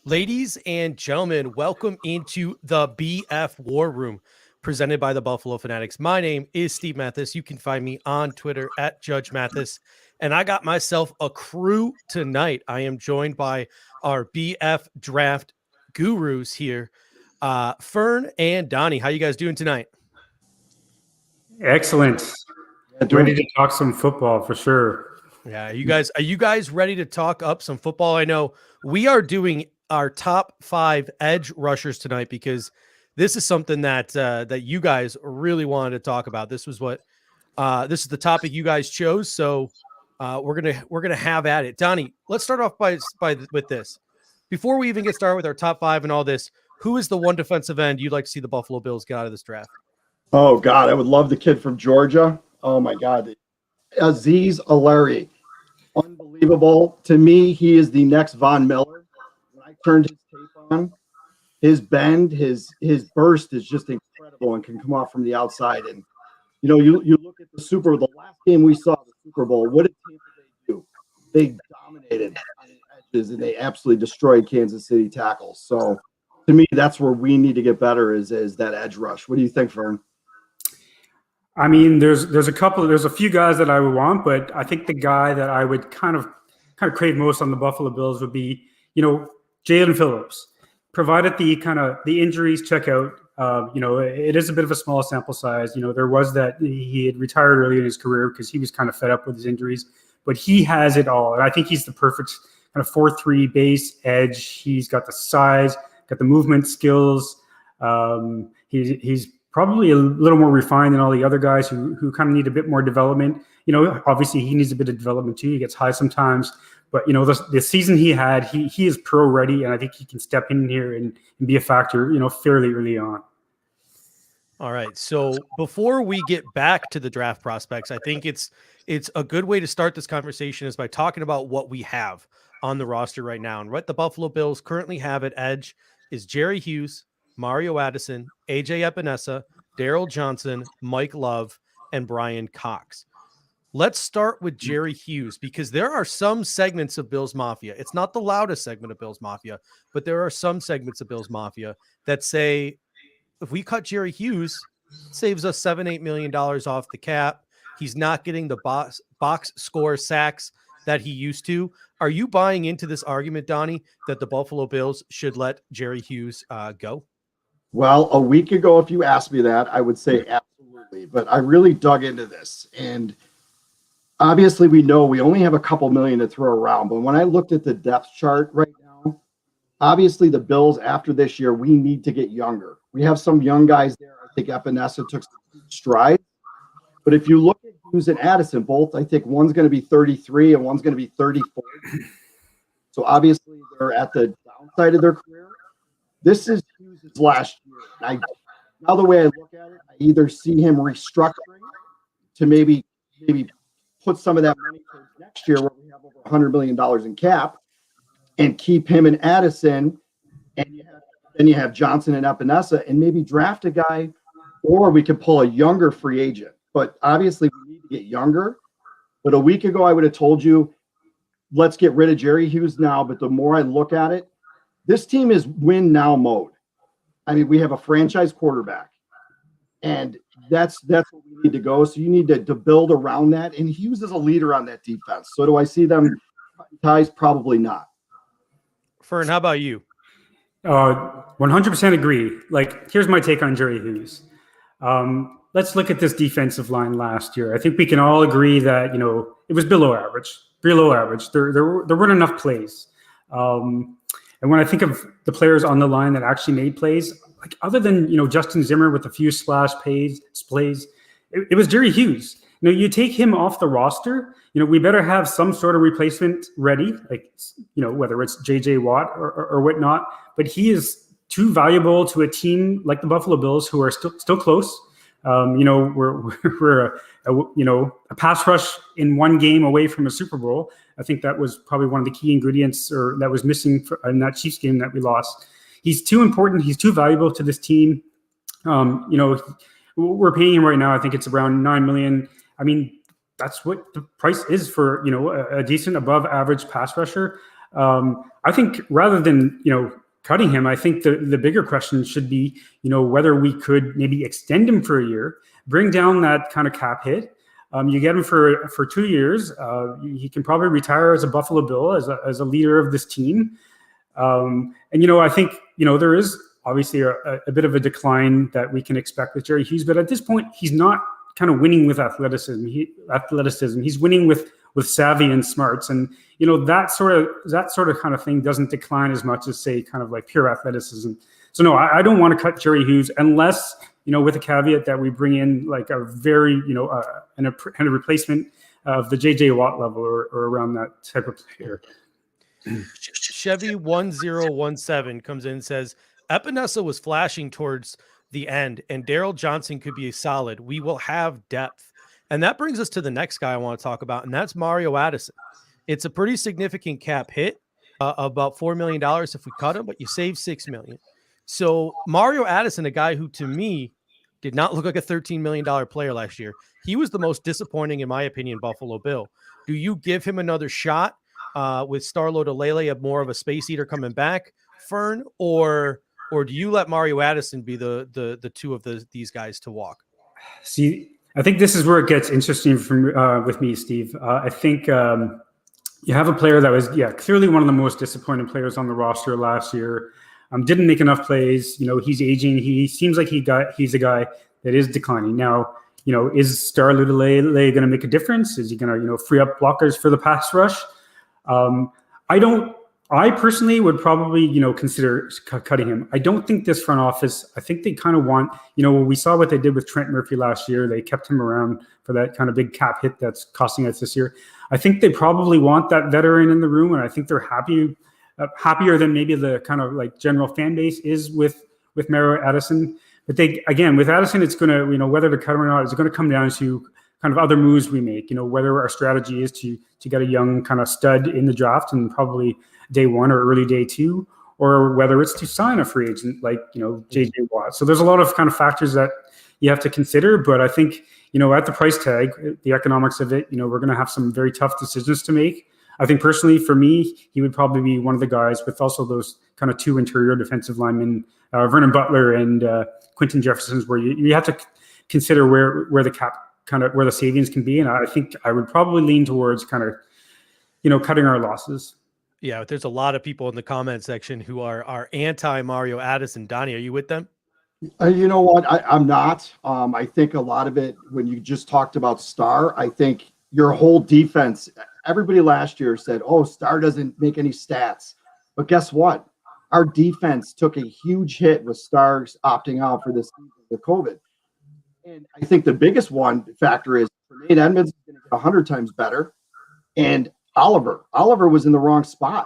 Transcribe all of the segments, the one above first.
Ladies and gentlemen, welcome into the BF War Room, presented by the Buffalo Fanatics. My name is Steve Mathis. You can find me on Twitter at Judge Mathis, and I got myself a crew tonight. I am joined by our BF Draft gurus here, Fern and Donnie. How you guys doing tonight? Excellent. Ready to talk some football for sure. Yeah, are you guys ready to talk up some football? I know we are doing our top 5 edge rushers tonight because this is something that that you guys really wanted to talk about. This was what this is the topic you guys chose, so we're gonna have at it. Donnie, let's start off with this. Before we even get started with our top 5 and all this, who is the one defensive end you'd like to see the Buffalo Bills get out of this draft? Oh God, I would love the kid from Georgia. Oh my God, Azeez, unbelievable. To me, he is the next Von Miller. When I turned his tape on, his bend, his burst is just incredible and can come off from the outside. And you know, you look at the last game we saw, the Super Bowl. What did Tampa Bay do? They dominated on the edges and they absolutely destroyed Kansas City tackles. So to me, that's where we need to get better is that edge rush. What do you think, Fern? I mean, there's a few guys that I would want, but I think the guy that I would kind of crave most on the Buffalo Bills would be, Jalen Phillips. Provided the injuries check out, it is a bit of a small sample size. There was that he had retired early in his career because he was kind of fed up with his injuries, but he has it all. And I think he's the perfect kind of 4-3 base edge. He's got the size, got the movement skills. He's probably a little more refined than all the other guys who kind of need a bit more development. Obviously he needs a bit of development too. He gets high sometimes, but the season he had, he is pro ready, and I think he can step in here and be a factor, fairly early on. All right. So before we get back to the draft prospects, I think it's a good way to start this conversation is by talking about what we have on the roster right now. And what the Buffalo Bills currently have at edge is Jerry Hughes, Mario Addison, AJ Epinesa, Daryl Johnson, Mike Love, and Brian Cox. Let's start with Jerry Hughes because there are some segments of Bills Mafia. It's not the loudest segment of Bills Mafia, but there are some segments of Bills Mafia that say, if we cut Jerry Hughes, it saves us $7-8 million off the cap. He's not getting the box score sacks that he used to. Are you buying into this argument, Donnie, that the Buffalo Bills should let Jerry Hughes go? Well, a week ago, if you asked me that, I would say absolutely. But I really dug into this. And obviously, we know we only have a couple million to throw around. But when I looked at the depth chart right now, obviously the Bills after this year, we need to get younger. We have some young guys there. I think Epinesa took some strides. But if you look at Hughes and Addison, both, I think one's going to be 33 and one's going to be 34. So obviously, they're at the downside of their career. This is Hughes' last year. Now the way I look at it, I either see him restructuring to maybe put some of that money towards next year where we have over $100 million in cap and keep him in Addison, and then you have Johnson and Epinesa and maybe draft a guy, or we could pull a younger free agent. But obviously we need to get younger. But a week ago I would have told you, let's get rid of Jerry Hughes now. But the more I look at it, this team is win now mode. I mean, we have a franchise quarterback, and that's where we need to go. So you need to build around that. And Hughes is a leader on that defense. So do I see them ties? Probably not. Fern, how about you? 100% agree. Here's my take on Jerry Hughes. Let's look at this defensive line last year. I think we can all agree that, it was below average. There weren't enough plays. And when I think of the players on the line that actually made plays, like other than Justin Zimmer with a few splash plays, it was Jerry Hughes. You take him off the roster, we better have some sort of replacement ready, like whether it's JJ Watt or whatnot. But he is too valuable to a team like the Buffalo Bills, who are still close. We're a pass rush in one game away from a Super Bowl. I think that was probably one of the key ingredients, or that was missing in that Chiefs game that we lost. He's too important. He's too valuable to this team. We're paying him right now. I think it's around $9 million. I mean, that's what the price is for a decent above average pass rusher. I think rather than cutting him, I think the bigger question should be whether we could maybe extend him for a year, bring down that kind of cap hit. You get him for 2 years. He can probably retire as a Buffalo Bill, as a leader of this team. And I think there is obviously a bit of a decline that we can expect with Jerry Hughes, but at this point he's not kind of winning with athleticism. He's winning with savvy and smarts, and that sort of kind of thing doesn't decline as much as, say, kind of like pure athleticism. So no, I don't want to cut Jerry Hughes unless with a caveat that we bring in like a very and a replacement of the JJ Watt level or around that type of player. Chevy 1017 comes in and says Epinesa was flashing towards the end, and Daryl Johnson could be solid. We will have depth. And that brings us to the next guy I want to talk about, and that's Mario Addison. It's a pretty significant cap hit, about $4 million if we cut him, but you save $6 million. So Mario Addison, a guy who to me did not look like a $13 million player last year. He was the most disappointing, in my opinion, Buffalo Bill. Do you give him another shot with Starlo Delele, more of a space eater coming back, Fern, or do you let Mario Addison be the two of these guys to walk? See, I think this is where it gets interesting with me, Steve. I think you have a player that was clearly one of the most disappointing players on the roster last year. Didn't make enough plays. He's aging. He seems like he's a guy that is declining. Now, is Starlo Delele going to make a difference? Is he going to free up blockers for the pass rush? I personally would probably, consider cutting him. I don't think this front office, I think they kind of want, we saw what they did with Trent Murphy last year. They kept him around for that kind of big cap hit that's costing us this year. I think they probably want that veteran in the room, and I think they're happier than maybe the kind of like general fan base is with Mario Addison. But with Addison, it's going to, whether to cut him or not, it's going to come down to kind of other moves we make, whether our strategy is to get a young kind of stud in the draft and probably day one or early day two, or whether it's to sign a free agent like, JJ Watt. So there's a lot of kind of factors that you have to consider, but I think, at the price tag, the economics of it, we're going to have some very tough decisions to make. I think personally for me, he would probably be one of the guys with also those kind of two interior defensive linemen, Vernon Butler and Quentin Jefferson's, where you have to consider where the cap kind of where the savings can be. And I think I would probably lean towards kind of, cutting our losses. Yeah, there's a lot of people in the comment section who are anti Mario Addison. Donnie, are you with them? You know what? I'm not. I think a lot of it, when you just talked about Star, I think your whole defense, everybody last year said, oh, Star doesn't make any stats. But guess what? Our defense took a huge hit with Stars opting out for this season with COVID. And I think the biggest factor is Nate Edmonds is going to get 100 times better. And Oliver was in the wrong spot.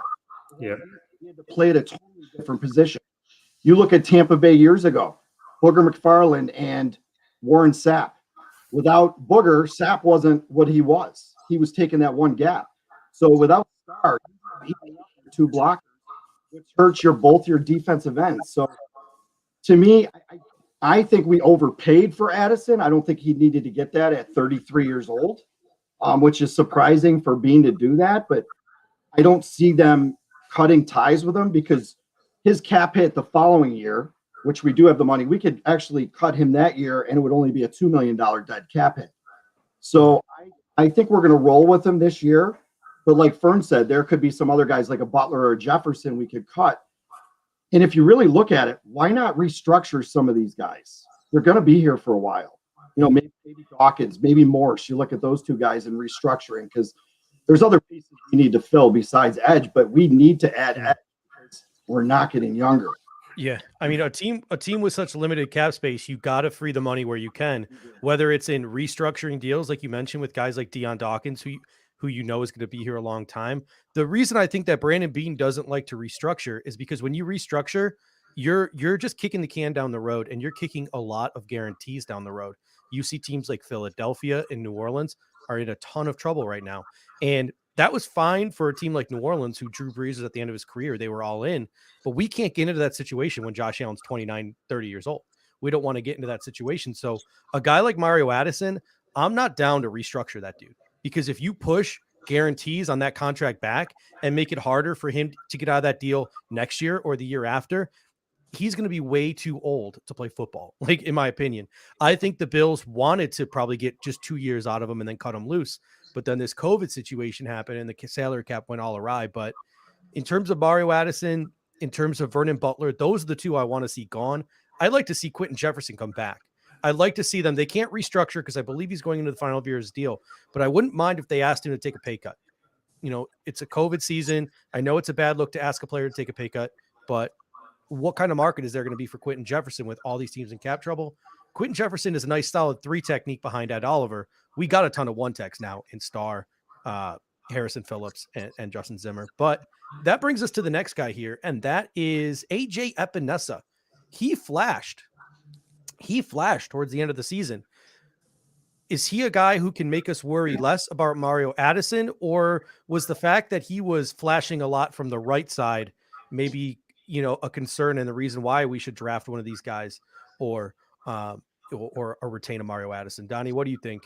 Yeah. He had to play at a totally different position. You look at Tampa Bay years ago, Booger McFarland and Warren Sapp. Without Booger, Sapp wasn't what he was. He was taking that one gap. So without Star, two blockers, which hurts both your defensive ends. So to me, I think we overpaid for Addison. I don't think he needed to get that at 33 years old, which is surprising for Bean to do that. But I don't see them cutting ties with him, because his cap hit the following year, which we do have the money, we could actually cut him that year and it would only be a $2 million dead cap hit. So I think we're going to roll with him this year. But like Fern said, there could be some other guys like a Butler or a Jefferson we could cut. And if you really look at it, why not restructure some of these guys? They're going to be here for a while. Maybe Dawkins, maybe Morse. You look at those two guys in restructuring, because there's other pieces we need to fill besides edge, but we need to add edge because we're not getting younger. Yeah, I mean, a team with such limited cap space, you got to free the money where you can, whether it's in restructuring deals, like you mentioned, with guys like Deion Dawkins, who you know is going to be here a long time. The reason I think that Brandon Beane doesn't like to restructure is because when you restructure, you're just kicking the can down the road, and you're kicking a lot of guarantees down the road. You see teams like Philadelphia and New Orleans are in a ton of trouble right now, and that was fine for a team like New Orleans, who Drew Brees was at the end of his career. They were all in. But we can't get into that situation when Josh Allen's 29, 30 years old. We don't want to get into that situation. So a guy like Mario Addison, I'm not down to restructure that dude, because if you push guarantees on that contract back and make it harder for him to get out of that deal next year or the year after, he's going to be way too old to play football. Like, in my opinion, I think the Bills wanted to probably get just 2 years out of him and then cut him loose. But then this COVID situation happened and the salary cap went all awry. But in terms of Mario Addison, in terms of Vernon Butler, those are the two I want to see gone. I'd like to see Quentin Jefferson come back. I'd like to see them. They can't restructure because I believe he's going into the final year of his deal, but I wouldn't mind if they asked him to take a pay cut. You know, it's a COVID season. I know it's a bad look to ask a player to take a pay cut, but what kind of market is there going to be for Quentin Jefferson with all these teams in cap trouble? Quentin Jefferson is a nice, solid 3 technique behind Ed Oliver. We got a ton of 1 techs now in Starr, Harrison Phillips, and Justin Zimmer. But that brings us to the next guy here, and that is AJ Epinesa. He flashed towards the end of the season. Is he a guy who can make us worry less about Mario Addison, or was the fact that he was flashing a lot from the right side maybe, you know, a concern and the reason why we should draft one of these guys or retain a Mario Addison? Donnie, what do you think?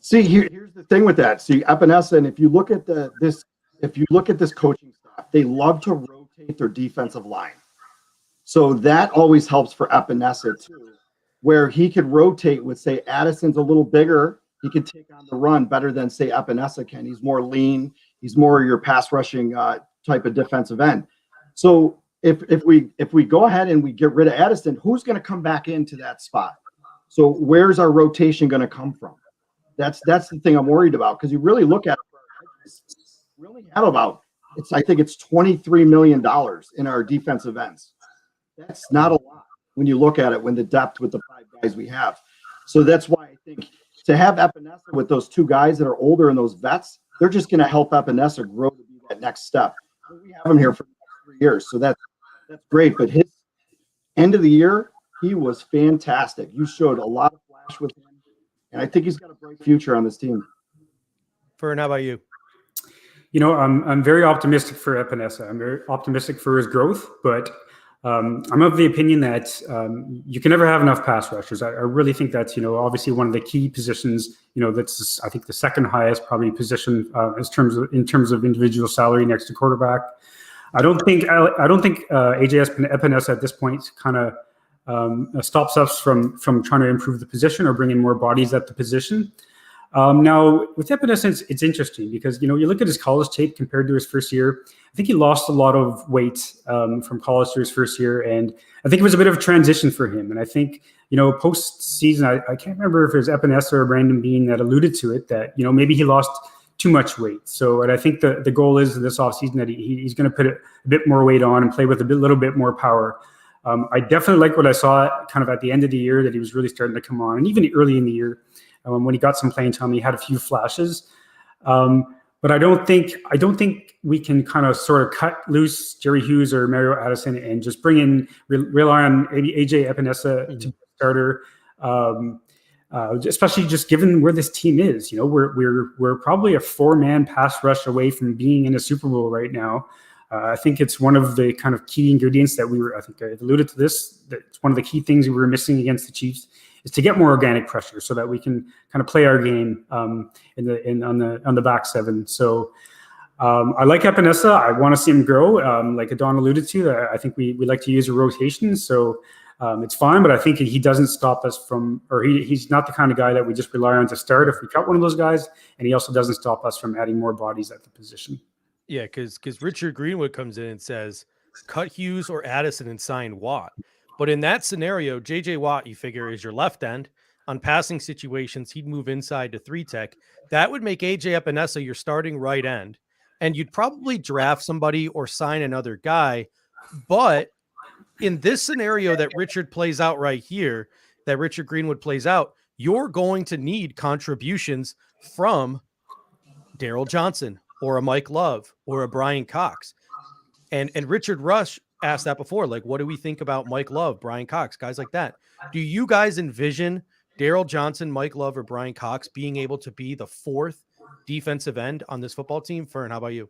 See, here's the thing with that. See, Epinesa, and if you look at this coaching staff, they love to rotate their defensive line. So that always helps for Epinesa too, where he could rotate with, say, Addison's a little bigger. He can take on the run better than, say, Epinesa can. He's more lean. He's more your pass rushing type of defensive end. So if we go ahead and we get rid of Addison, who's going to come back into that spot? So where's our rotation going to come from? That's the thing I'm worried about, because you really look at it, we only have I think it's $23 million in our defensive ends. That's not a lot when you look at it, when the depth with the 5 guys we have. So that's why I think to have Epinesa with those 2 guys that are older and those vets, they're just going to help Epinesa grow to be that next step. We have him here for 3 years, so that's great. But his end of the year, he was fantastic. You showed a lot of flash with him, and I think he's got a bright future on this team. Fern, how about you? You know, I'm very optimistic for Epinesa. I'm very optimistic for his growth, but I'm of the opinion that you can never have enough pass rushers. I really think that's, you know, obviously one of the key positions. You know, that's, I think, the second highest probably position in terms of individual salary next to quarterback. I don't think AJ Epinesa at this point kind of stops us from trying to improve the position or bring in more bodies at the position. Now, with Epinesa, it's interesting because, you know, you look at his college tape compared to his first year. I think he lost a lot of weight from college to his first year, and I think it was a bit of a transition for him. And I think, you know, post-season, I can't remember if it was Epinesa or Brandon Beane that alluded to it, that, you know, maybe he lost too much weight. So, and I think the goal is this offseason that he's going to put a bit more weight on and play with little bit more power. I definitely like what I saw kind of at the end of the year, that he was really starting to come on, and even early in the year. When he got some playing time, he had a few flashes, but I don't think we can kind of sort of cut loose Jerry Hughes or Mario Addison and just rely on maybe AJ Epinesa to be a starter, especially just given where this team is. You know, we're probably a 4-man pass rush away from being in a Super Bowl right now. I think it's one of the kind of key ingredients that I think I alluded to this. That's one of the key things we were missing against the Chiefs, is to get more organic pressure so that we can kind of play our game on the back 7. So I like Epinesa. I want to see him grow. Like Adon alluded to, I think we like to use a rotation. So it's fine, but I think he doesn't stop us from, or he's not the kind of guy that we just rely on to start if we cut one of those guys. And he also doesn't stop us from adding more bodies at the position. Yeah, because Richard Greenwood comes in and says, cut Hughes or Addison and sign Watt. But in that scenario, J.J. Watt, you figure, is your left end. On passing situations, he'd move inside to 3-tech. That would make A.J. Epinesa your starting right end. And you'd probably draft somebody or sign another guy. But in this scenario that Richard plays out right here, that Richard Greenwood plays out, you're going to need contributions from Daryl Johnson or a Mike Love or a Brian Cox. And Richard Rush asked that before, like, what do we think about Mike Love, Brian Cox, guys like that? Do you guys envision Daryl Johnson, Mike Love, or Brian Cox being able to be the fourth defensive end on this football team? Fern, how about you?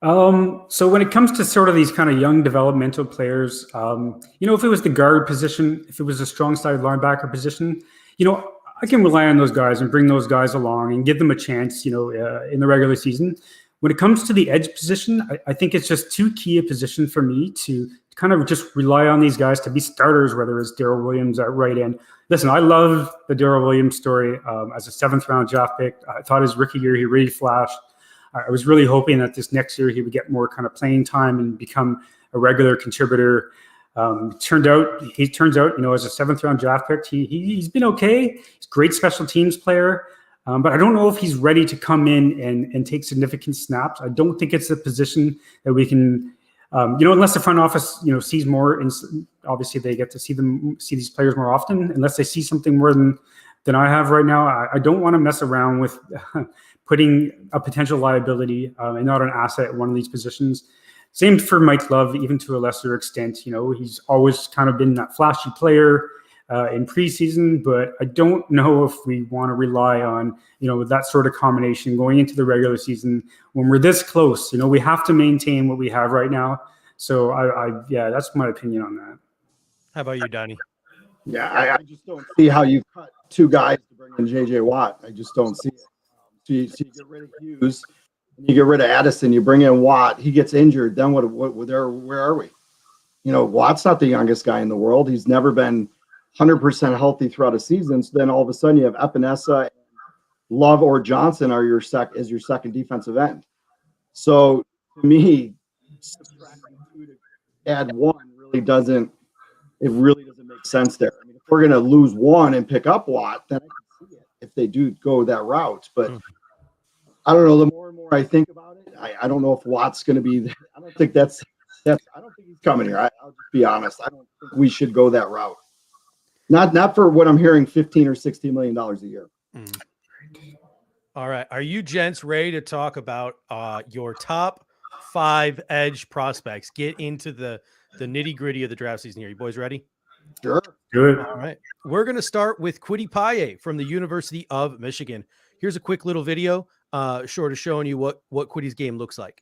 So when it comes to sort of these kind of young developmental players, if it was the guard position, if it was a strong side linebacker position, I can rely on those guys and bring those guys along and give them a chance, in the regular season. When it comes to the edge position, I think it's just too key a position for me to kind of just rely on these guys to be starters, whether it's Darrell Williams at right end. Listen, I love the Darrell Williams story as a 7th round draft pick. I thought his rookie year, he really flashed. I was really hoping that this next year he would get more kind of playing time and become a regular contributor. Turns out, as a 7th round draft pick, he's been okay. He's a great special teams player. But I don't know if he's ready to come in and take significant snaps. I don't think it's a position that we can, unless the front office, sees more. And obviously, they get to see these players more often. Unless they see something more than I have right now, I don't want to mess around with putting a potential liability and not an asset at one of these positions. Same for Mike Love, even to a lesser extent. He's always kind of been that flashy player in preseason, but I don't know if we want to rely on, that sort of combination going into the regular season when we're this close. We have to maintain what we have right now. So that's my opinion on that. How about you, Donnie? Yeah, I just don't see how you cut 2 guys to bring in J.J. Watt. I just don't see it. So you get rid of Hughes, you get rid of Addison, you bring in Watt, he gets injured, then what where are we? Watt's not the youngest guy in the world. He's never been 100% healthy throughout a season. So then all of a sudden you have Epinesa, Love, or Johnson are your second defensive end. So to me, subtracting 2 to add 1 really doesn't make sense there. I mean, if we're going to lose 1 and pick up Watt, then I can see it if they do go that route. But I don't know. The more and more I think about it, I don't know if Watt's going to be. I don't think I don't think he's coming here. I'll just be honest. I don't think we should go that route. Not for what I'm hearing, $15 or $16 million a year. All right. Are you gents ready to talk about your top 5 edge prospects? Get into the nitty gritty of the draft season here. You boys ready? Sure. Good. All right. We're going to start with Kwity Paye from the University of Michigan. Here's a quick little video short of showing you what Kwity's game looks like.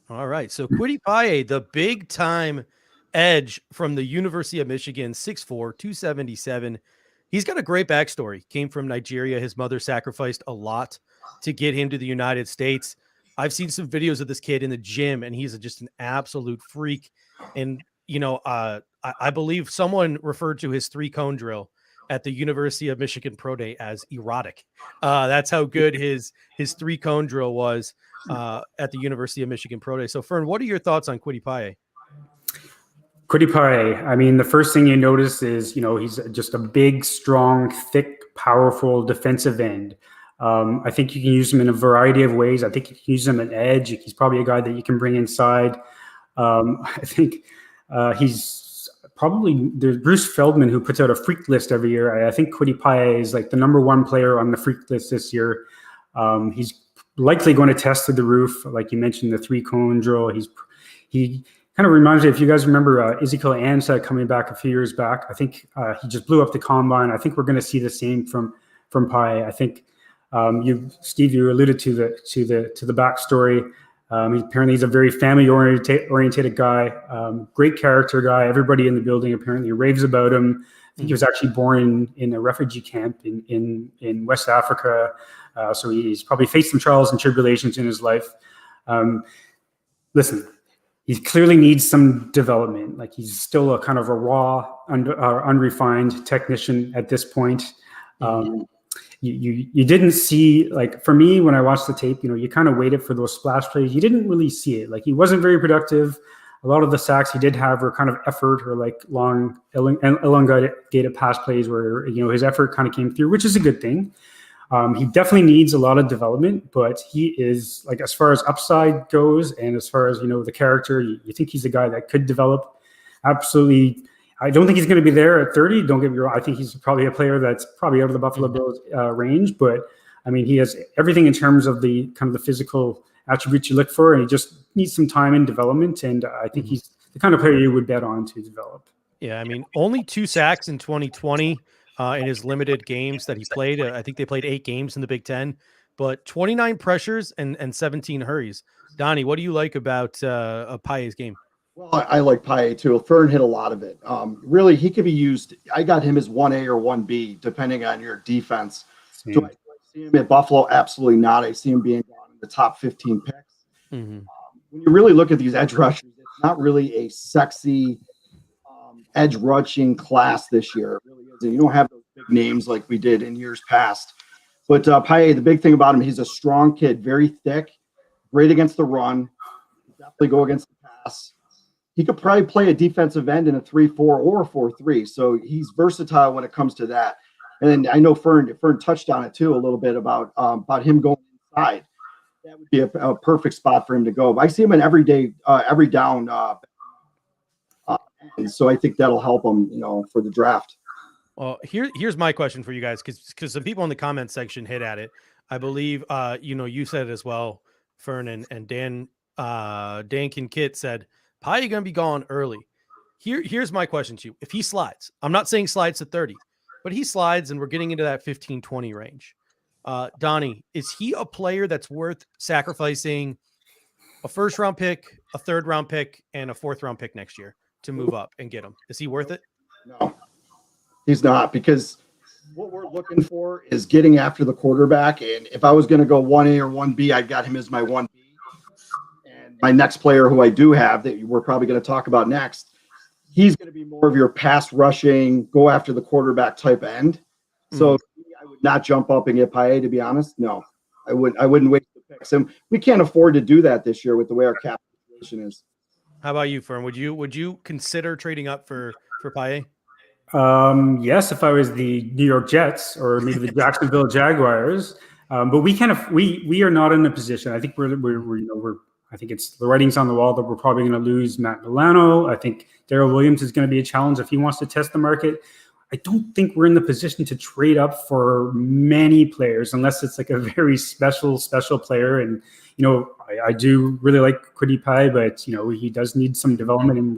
All right. So Kwity Paye, the big time edge from the University of Michigan, 6'4", 277. He's got a great backstory. Came from Nigeria. His mother sacrificed a lot to get him to the United States. I've seen some videos of this kid in the gym, and he's just an absolute freak. And, I believe someone referred to his 3-cone drill at the University of Michigan Pro Day as erotic. That's how good his 3-cone drill was at the University of Michigan Pro Day. So, Fern, what are your thoughts on Kwity Paye? Kwity Paye, I mean, the first thing you notice is, he's just a big, strong, thick, powerful defensive end. I think you can use him in a variety of ways. I think you can use him at edge. He's probably a guy that you can bring inside. I think he's probably, there's Bruce Feldman who puts out a freak list every year. I think Kwity Paye is like the number 1 player on the freak list this year. He's likely going to test to the roof. Like you mentioned, the 3-cone drill. He kind of reminds me, if you guys remember Ezekiel Ansah coming back a few years back. I think he just blew up the combine. I think we're going to see the same from Paye. I think Steve, you alluded to the backstory. Apparently he's a very family oriented guy, great character guy. Everybody in the building apparently raves about him. I think he was actually born in a refugee camp in West Africa. So he's probably faced some trials and tribulations in his life. Listen, he clearly needs some development. Like he's still a kind of a raw, unrefined technician at this point. You didn't see, like, for me, when I watched the tape, you kind of waited for those splash plays. You didn't really see it. Like, he wasn't very productive. A lot of the sacks he did have were kind of effort or like long, elongated pass plays where, his effort kind of came through, which is a good thing. He definitely needs a lot of development, but he is, like, as far as upside goes and as far as, the character, you think he's a guy that could develop. Absolutely. I don't think he's going to be there at 30. Don't get me wrong. I think he's probably a player that's probably out of the Buffalo Bills range, but I mean, he has everything in terms of the kind of the physical attributes you look for, and he just needs some time in development. And I think he's the kind of player you would bet on to develop. Yeah. I mean, only 2 sacks in 2020 in his limited games that he played. I think they played 8 games in the Big Ten, but 29 pressures and 17 hurries. Donnie, what do you like about Paille's game? Well, I like Paille too. Fern hit a lot of it. Really, he could be used. I got him as 1A or 1B, depending on your defense. Do I see him at Buffalo? Absolutely not. I see him being gone in the top 15 picks. When you really look at these edge rushers, it's not really a sexy edge rushing class this year. It really isn't. You don't have those big names like we did in years past. But Paille, the big thing about him, he's a strong kid, very thick, great against the run, definitely go against the pass. He could probably play a defensive end in a 3-4 or a 4-3. So he's versatile when it comes to that. And I know Fern touched on it too a little bit about him going inside. That would be a perfect spot for him to go. I see him in every down. And so I think that'll help him, for the draft. Well, here's my question for you guys, because some people in the comment section hit at it. I believe, you said it as well, Fern, and Dan Kit said, Paille going to be gone early. Here's my question to you. If he slides, I'm not saying slides to 30, but he slides and we're getting into that 15-20 range. Donnie, is he a player that's worth sacrificing a 1st-round pick, a 3rd-round pick, and a 4th-round pick next year to move up and get him? Is he worth it? No, he's not, because what we're looking for is getting after the quarterback. And if I was going to go 1A or 1B, I got him as my 1B. My next player, who I do have that we're probably going to talk about next, he's going to be more of your pass rushing, go after the quarterback type end. So I would not jump up and get Paille, to be honest. No, I wouldn't waste the picks. And we can't afford to do that this year with the way our cap situation is. How about you, Fern? Would you consider trading up for Paille? Yes, if I was the New York Jets or maybe the Jacksonville Jaguars. But we are not in a position. I think I think it's the writing's on the wall that we're probably going to lose Matt Milano. I think Darrell Williams is going to be a challenge if he wants to test the market. I don't think we're in the position to trade up for many players unless it's like a very special player. And, I do really like Kwity Paye, but, he does need some development, and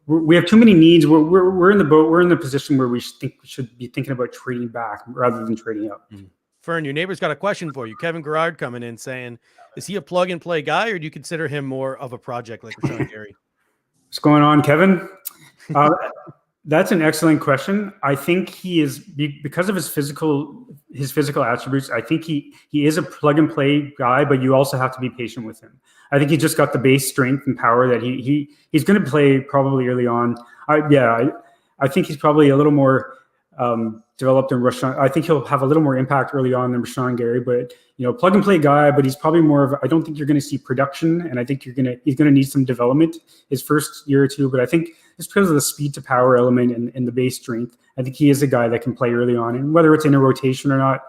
we have too many needs. We're in the boat. We're in the position where we should be thinking about trading back rather than trading up. Fern, your neighbor's got a question for you. Kevin Garrard coming in saying, is he a plug-and-play guy, or do you consider him more of a project like Rashawn Gary? What's going on, Kevin? That's an excellent question. I think he is, because of his physical attributes, I think he is a plug-and-play guy, but you also have to be patient with him. I think he just got the base strength and power that he's going to play probably early on. I think he's probably a little more developed in Rashawn. I think he'll have a little more impact early on than Rashawn Gary, but plug and play guy. But he's probably more of. I don't think you're going to see production, and I think he's going to need some development his first year or two. But I think it's because of the speed to power element and the base strength. I think he is a guy that can play early on, and whether it's in a rotation or not,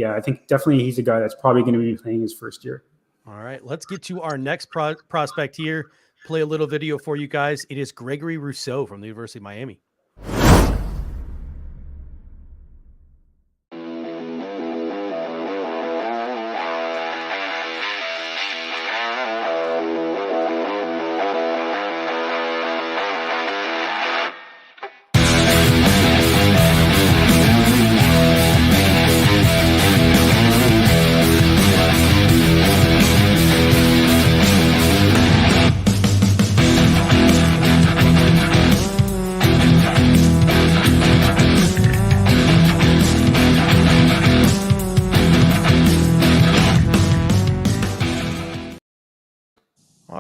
I think definitely he's a guy that's probably going to be playing his first year. All right, let's get to our next prospect here. Play a little video for you guys. It is Gregory Rousseau from the University of Miami.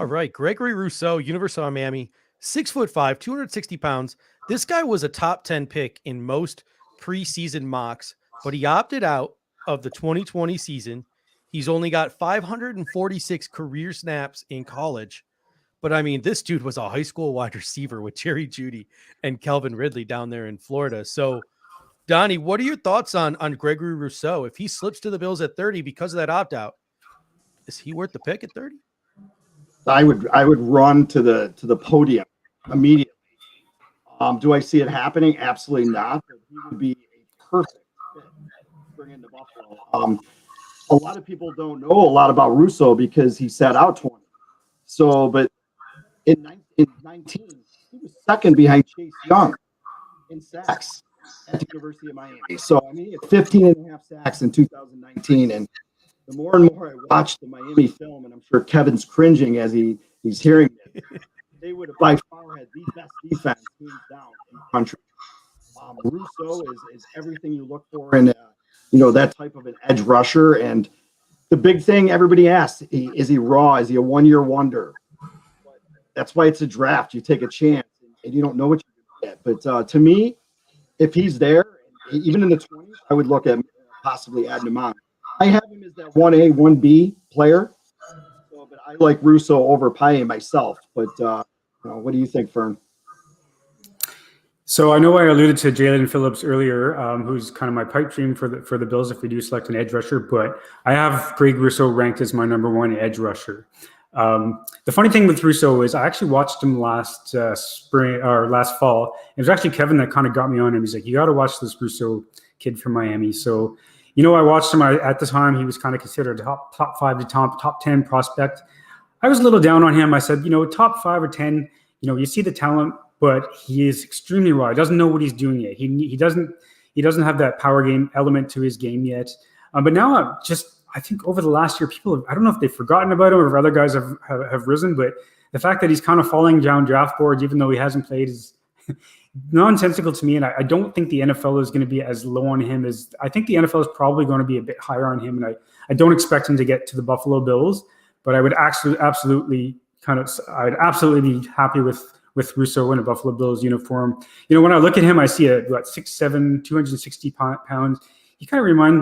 right. Gregory Rousseau, University of Miami, 6'5", 260 pounds. This guy was a top 10 pick in most preseason mocks, but he opted out of the 2020 season. He's only got 546 career snaps in college. But I mean, this dude was a high school wide receiver with Jerry Jeudy and Calvin Ridley down there in Florida. So, Donnie, what are your thoughts on Gregory Rousseau? If he slips to the Bills at 30 because of that opt out, is he worth the pick at 30? I would run to the podium immediately. Do I see it happening? Absolutely not. But he would be a perfect fit to bring into Buffalo. A lot of people don't know a lot about Rousseau because he sat out 20. So, but in 19, he was second behind Chase Young in sacks at the University of Miami. So, I mean, he had 15 and a half sacks in 2019. And the more and more I watch the Miami film, and I'm sure Kevin's cringing as he's hearing it, they would have by far had the best defense hands down in the country. Rousseau is everything you look for in that type of an edge rusher. And the big thing everybody asks, is he raw? Is he a one-year wonder? But that's why it's a draft. You take a chance, and you don't know what you're going to get. But to me, if he's there, even in the 20s, I would look at possibly adding him on. I have him as that 1A, 1B player. So, but I like Rousseau over Paye myself. But what do you think, Fern? So I know I alluded to Jalen Phillips earlier, who's kind of my pipe dream for the Bills if we do select an edge rusher. But I have Greg Rousseau ranked as my number one edge rusher. The funny thing with Rousseau is I actually watched him last spring or last fall. It was actually Kevin that kind of got me on him. He's like, you got to watch this Rousseau kid from Miami. So, I watched him. At the time, he was kind of considered a top 5 to top 10 prospect. I was a little down on him. I said, top 5 or 10, you see the talent, but he is extremely raw. He doesn't know what he's doing yet. He doesn't have that power game element to his game yet. But now I think over the last year, I don't know if they've forgotten about him or if other guys have risen, but the fact that he's kind of falling down draft boards, even though he hasn't played, is nonsensical to me. And I don't think the NFL is going to be as low on him as I think the NFL is probably going to be a bit higher on him. And I don't expect him to get to the Buffalo Bills, but I would absolutely be happy with Rousseau in a Buffalo Bills uniform. When I look at him, I see a 6'7", 260 pounds. He kind of reminds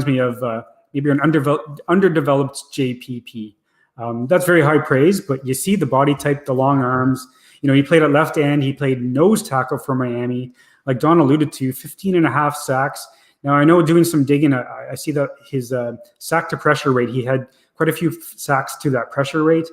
me of maybe an underdeveloped JPP. That's very high praise, but you see the body type, the long arms. He played at left end. He played nose tackle for Miami. Like Don alluded to, 15 and a half sacks. Now, I know doing some digging, I see that his sack to pressure rate, he had quite a few sacks to that pressure rate.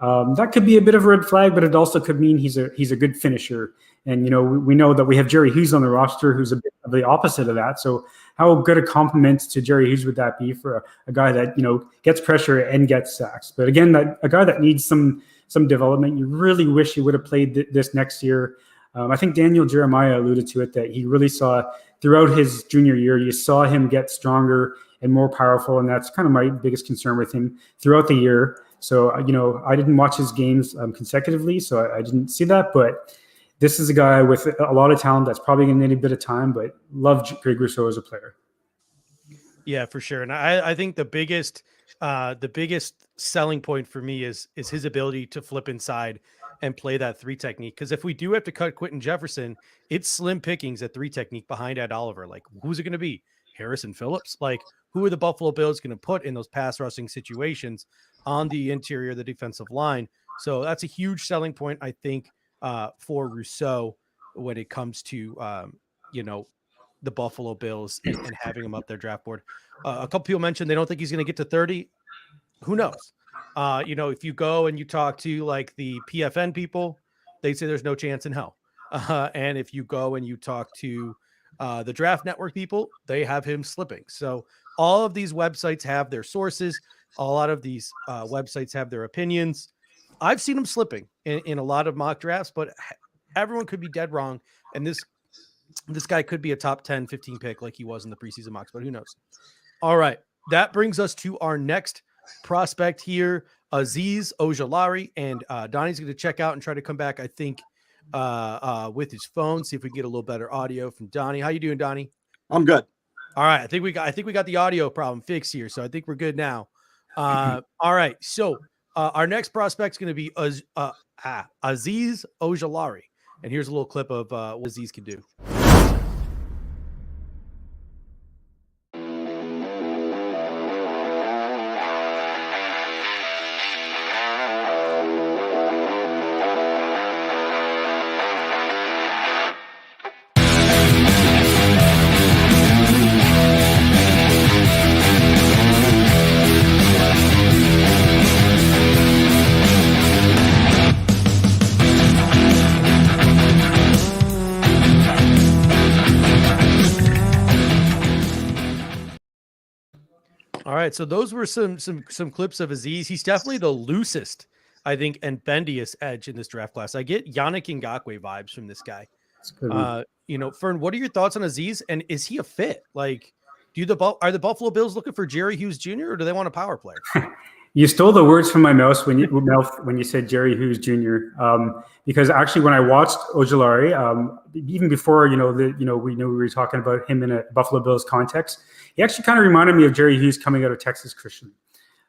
That could be a bit of a red flag, but it also could mean he's a good finisher. And, we know that we have Jerry Hughes on the roster, who's a bit of the opposite of that. So how good a compliment to Jerry Hughes would that be for a guy that, gets pressure and gets sacks? But again, a guy that needs some development. You really wish he would have played this next year. I think Daniel Jeremiah alluded to it, that he really saw throughout his junior year, you saw him get stronger and more powerful. And that's kind of my biggest concern with him throughout the year. So, I didn't watch his games consecutively, so I didn't see that. But this is a guy with a lot of talent that's probably going to need a bit of time, but love Greg Rousseau as a player. Yeah, for sure. And I think the biggest selling point for me is his ability to flip inside and play that 3 technique. Because if we do have to cut Quentin Jefferson, it's slim pickings at 3 technique behind Ed Oliver. Like, who's it going to be? Harrison Phillips? Like, who are the Buffalo Bills going to put in those pass rushing situations on the interior of the defensive line? So that's a huge selling point, I think, for Rousseau when it comes to, the Buffalo Bills and having him up their draft board. A couple people mentioned they don't think he's going to get to 30. Who knows? If you go and you talk to like the PFN people, they say there's no chance in hell. And if you go and you talk to the Draft Network people, they have him slipping. So all of these websites have their sources. A lot of these websites have their opinions. I've seen him slipping in a lot of mock drafts, but everyone could be dead wrong. And this guy could be a top 10, 15 pick like he was in the preseason mocks, but who knows? All right. That brings us to our next prospect here, Azeez Ojulari. And Donnie's going to check out and try to come back, I think, with his phone, see if we can get a little better audio from Donnie. How you doing, Donnie? I'm good. All right. I think we got the audio problem fixed here. So I think we're good now. All right. So Our next prospect is going to be Azeez Ojulari. And here's a little clip of what Azeez can do. All right, so those were some clips of Azeez. He's definitely the loosest, I think, and bendiest edge in this draft class. I get Yannick Ngakoue vibes from this guy. Fern, what are your thoughts on Azeez, and is he a fit? Like, are the Buffalo Bills looking for Jerry Hughes Jr. or do they want a power player? You stole the words from my mouth when you said Jerry Hughes Jr. Because actually, when I watched Ojulari, even before we knew we were talking about him in a Buffalo Bills context, he actually kind of reminded me of Jerry Hughes coming out of Texas Christian.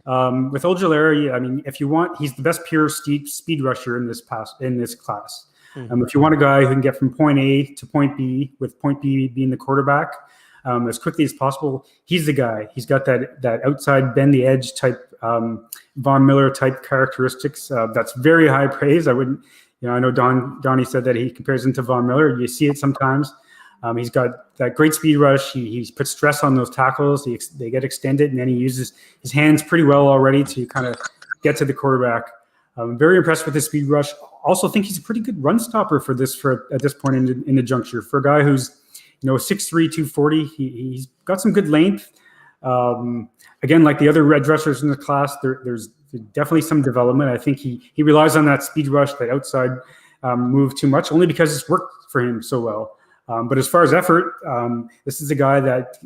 With Ojulari, I mean, if you want, he's the best pure speed rusher in this class. Mm-hmm. If you want a guy who can get from point A to point B, with point B being the quarterback, as quickly as possible, he's the guy. He's got that outside bend the edge type, Von Miller type characteristics. That's very high praise. I wouldn't, I know Donnie said that he compares him to Von Miller. You see it sometimes. He's got that great speed rush. He puts stress on those tackles. They get extended, and then he uses his hands pretty well already to kind of get to the quarterback. I'm very impressed with his speed rush. Also think he's a pretty good run stopper at this point in the juncture. For a guy who's 6'3", 240, he's got some good length. Again, like the other red rushers in the class, there's definitely some development. I think he relies on that speed rush, that outside move too much, only because it's worked for him so well. But as far as effort, this is a guy that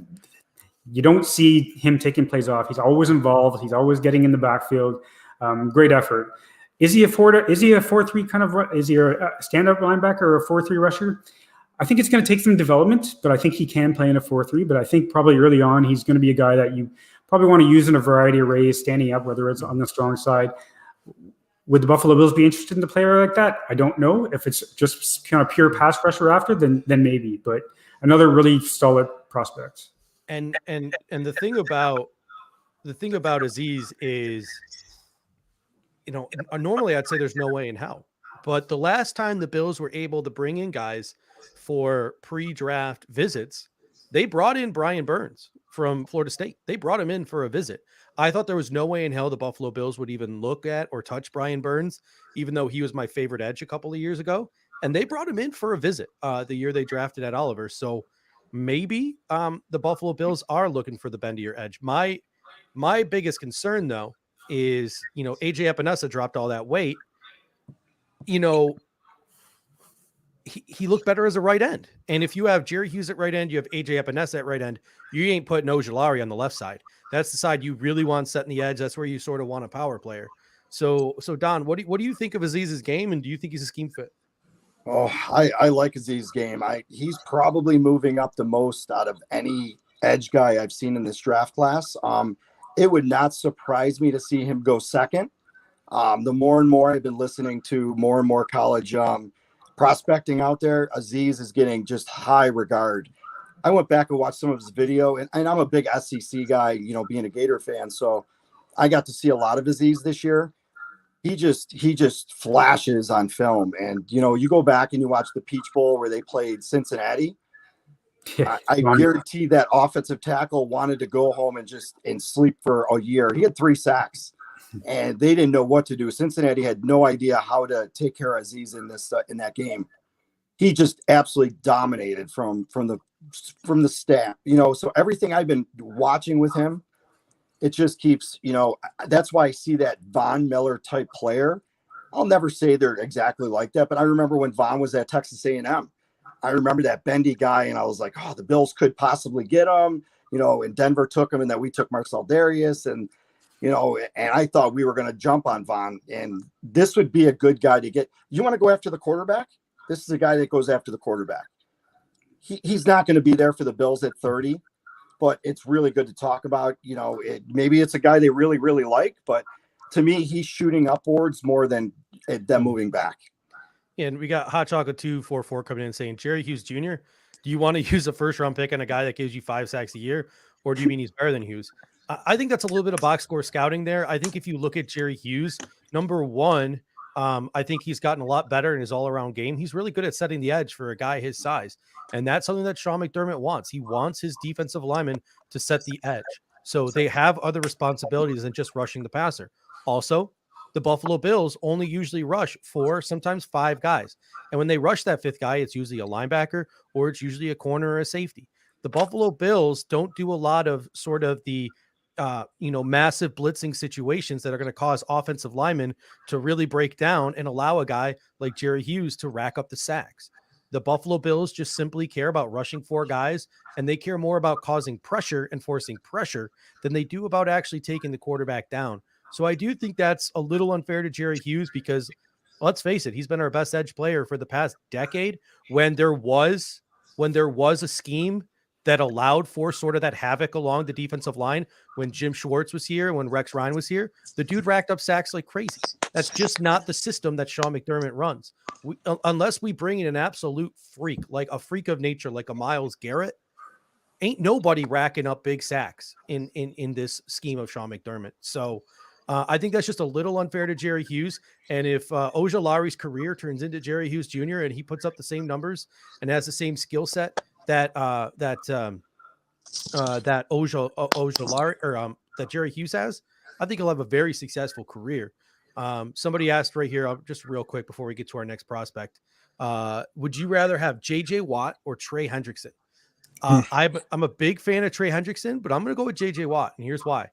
you don't see him taking plays off. He's always involved. He's always getting in the backfield. Great effort. Is he a 4-3 kind of? Is he a stand-up linebacker or a 4-3 rusher? I think it's going to take some development, but I think he can play in a 4-3. But I think probably early on, he's going to be a guy that you probably want to use in a variety of ways, standing up, whether it's on the strong side. Would the Buffalo Bills be interested in a player like that? I don't know. If it's just kind of pure pass rusher after, then maybe. But another really solid prospect. And the thing about Azeez is, normally I'd say there's no way in hell. But the last time the Bills were able to bring in guys for pre-draft visits, they brought in Brian Burns from Florida State. They brought him in for a visit. I thought there was no way in hell the Buffalo Bills would even look at or touch Brian Burns, even though he was my favorite edge a couple of years ago. And they brought him in for a visit the year they drafted Ed Oliver. So maybe the Buffalo Bills are looking for the bendier edge. My biggest concern, though, is, AJ Epinesa dropped all that weight. He looked better as a right end. And if you have Jerry Hughes at right end, you have AJ Epinesa at right end, you ain't putting Ojulari on the left side. That's the side you really want setting the edge. That's where you sort of want a power player. So Don, what do you think of Azeez's game, and do you think he's a scheme fit? Oh, I like Azeez's game. He's probably moving up the most out of any edge guy I've seen in this draft class. It would not surprise me to see him go second. The more and more I've been listening to more and more college prospecting out there, Azeez is getting just high regard. I went back and watched some of his video, and I'm a big SEC guy, being a Gator fan. So I got to see a lot of Azeez this year. He just flashes on film. And, you go back and you watch the Peach Bowl where they played Cincinnati. I guarantee that offensive tackle wanted to go home and sleep for a year. He had 3 sacks, and they didn't know what to do. Cincinnati had no idea how to take care of Azeez in that game. He just absolutely dominated from the staff. So everything I've been watching with him, it just keeps, that's why I see that Von Miller type player. I'll never say they're exactly like that, but I remember when Von was at Texas A&M. I remember that bendy guy, and I was like, oh, the Bills could possibly get him, and Denver took him, and then we took Marcel Darius, and I thought we were going to jump on Von, and this would be a good guy to get. You want to go after the quarterback? This is a guy that goes after the quarterback. He's not going to be there for the Bills at 30, but it's really good to talk about. Maybe it's a guy they really, really like, but to me, he's shooting upwards more than moving back. And we got Hot Chocolate 244 coming in saying, Jerry Hughes Jr., do you want to use a first round pick on a guy that gives you 5 sacks a year? Or do you mean he's better than Hughes? I think that's a little bit of box score scouting there. I think if you look at Jerry Hughes, number one, I think he's gotten a lot better in his all around game. He's really good at setting the edge for a guy his size. And that's something that Sean McDermott wants. He wants his defensive linemen to set the edge. So they have other responsibilities than just rushing the passer. Also, the Buffalo Bills only usually rush 4, sometimes 5 guys. And when they rush that 5th guy, it's usually a linebacker or it's usually a corner or a safety. The Buffalo Bills don't do a lot of sort of the, massive blitzing situations that are going to cause offensive linemen to really break down and allow a guy like Jerry Hughes to rack up the sacks. The Buffalo Bills just simply care about rushing 4 guys, and they care more about causing pressure and forcing pressure than they do about actually taking the quarterback down. So I do think that's a little unfair to Jerry Hughes because, let's face it, he's been our best edge player for the past decade. When there was a scheme that allowed for sort of that havoc along the defensive line, when Jim Schwartz was here, when Rex Ryan was here, the dude racked up sacks like crazy. That's just not the system that Sean McDermott runs. Unless we bring in an absolute freak, like a freak of nature, like a Myles Garrett, ain't nobody racking up big sacks in this scheme of Sean McDermott. So I think that's just a little unfair to Jerry Hughes. And if Ojulari's career turns into Jerry Hughes Jr. and he puts up the same numbers and has the same skill set that Ojulari or that Jerry Hughes has, I think he'll have a very successful career. Somebody asked right here, just real quick before we get to our next prospect, would you rather have JJ Watt or Trey Hendrickson? I'm a big fan of Trey Hendrickson, but I'm going to go with JJ Watt, and here's why.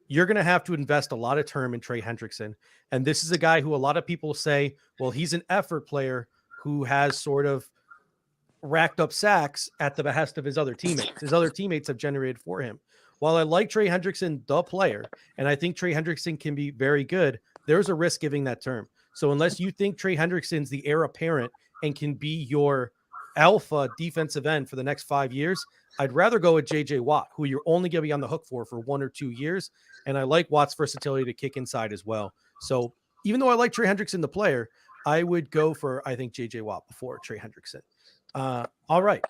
You're going to have to invest a lot of term in Trey Hendrickson. And this is a guy who a lot of people say, well, he's an effort player who has sort of racked up sacks at the behest of his other teammates. His other teammates have generated for him. While I like Trey Hendrickson, the player, and I think Trey Hendrickson can be very good, there's a risk giving that term. So unless you think Trey Hendrickson's the heir apparent and can be your alpha defensive end for the next 5 years, I'd rather go with JJ Watt, who you're only going to be on the hook for 1 or 2 years. And I like Watt's versatility to kick inside as well. So even though I like Trey Hendrickson, the player, I would go for, I think, JJ Watt before Trey Hendrickson. All right.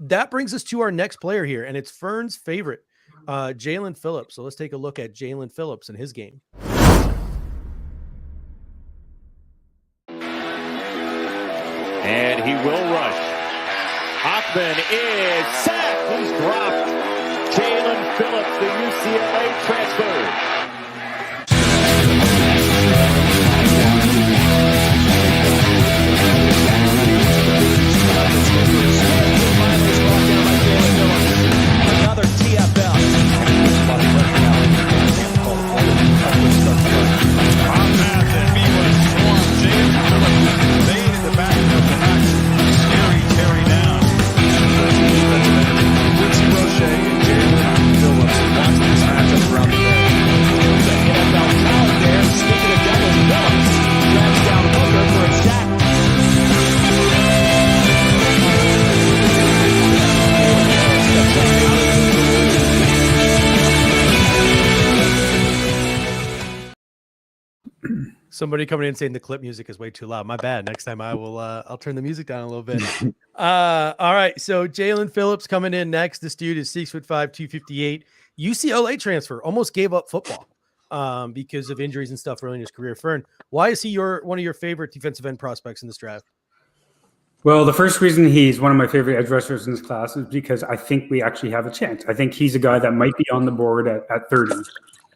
That brings us to our next player here, and it's Fern's favorite, Jalen Phillips. So let's take a look at Jalen Phillips and his game. And he will rush. Hoffman is sacked. He's dropped. Jalen Phillips, the UCLA transfer. Another TFL. On path and B was swarmed. Jalen Phillips made in the back of the net. Scary Terry down. Quincy Roche and Jalen Phillips watch this matchup throughout the day. There's an NFL talent there. Speaking of Jalen Phillips, drags down Hooker for a sack. Somebody coming in saying the clip music is way too loud. My bad. Next time I will, I'll turn the music down a little bit. All right. So Jalen Phillips coming in next. This dude is 6'5", 258. UCLA transfer, almost gave up football because of injuries and stuff early in his career. Fern, why is he one of your favorite defensive end prospects in this draft? Well, the first reason he's one of my favorite edge rushers in this class is because I think we actually have a chance. I think he's a guy that might be on the board at 30.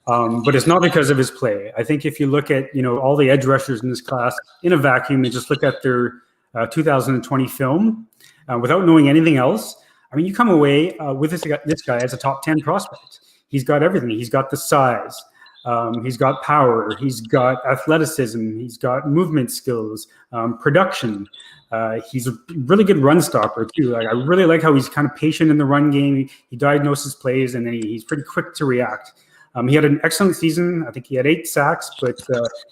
But it's not because of his play. I think if you look at, all the edge rushers in this class in a vacuum and just look at their 2020 film without knowing anything else, I mean, you come away with this guy as a top 10 prospect. He's got everything. He's got the size. He's got power. He's got athleticism. He's got movement skills, production. He's a really good run stopper too. Like, I really like how he's kind of patient in the run game. He diagnoses plays and then he's pretty quick to react. He had an excellent season. I think he had 8 sacks, but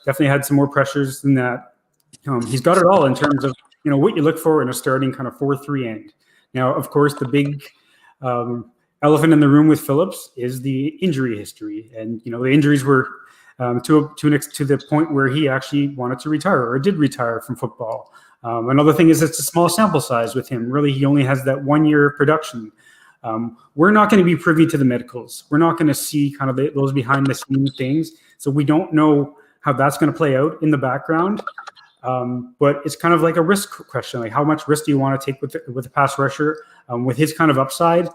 definitely had some more pressures than that. He's got it all in terms of what you look for in a starting kind of 4-3 end. Now, of course, the big elephant in the room with Phillips is the injury history, and the injuries were to the point where he actually wanted to retire or did retire from football. Another thing is it's a small sample size with him. Really, he only has that 1 year production. We're not going to be privy to the medicals. We're not going to see kind of those behind the scenes things. So we don't know how that's going to play out in the background. But it's kind of like a risk question. Like, how much risk do you want to take with a pass rusher with his kind of upside?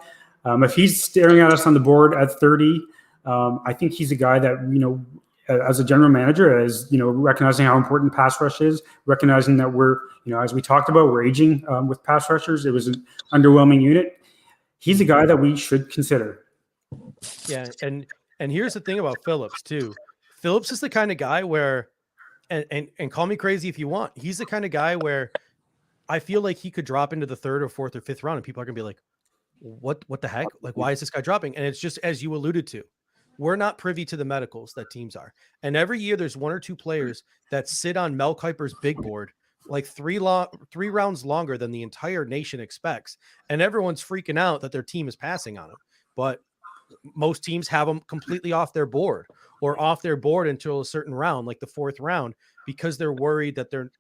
If he's staring at us on the board at 30, I think he's a guy that, as a general manager, as recognizing how important pass rush is, recognizing that we're, as we talked about, we're aging with pass rushers. It was an underwhelming unit. He's a guy that we should consider. Yeah, and here's the thing about Phillips too. Phillips is the kind of guy where, and call me crazy if you want, he's the kind of guy where I feel like he could drop into the 3rd or 4th or 5th round, and people are gonna be like, what the heck? Like, why is this guy dropping? And it's just as you alluded to. We're not privy to the medicals that teams are. And every year there's 1 or 2 players that sit on Mel Kiper's big board like 3 rounds longer than the entire nation expects. And everyone's freaking out that their team is passing on him. But most teams have them completely off their board or off their board until a certain round, like the 4th round, because they're worried that their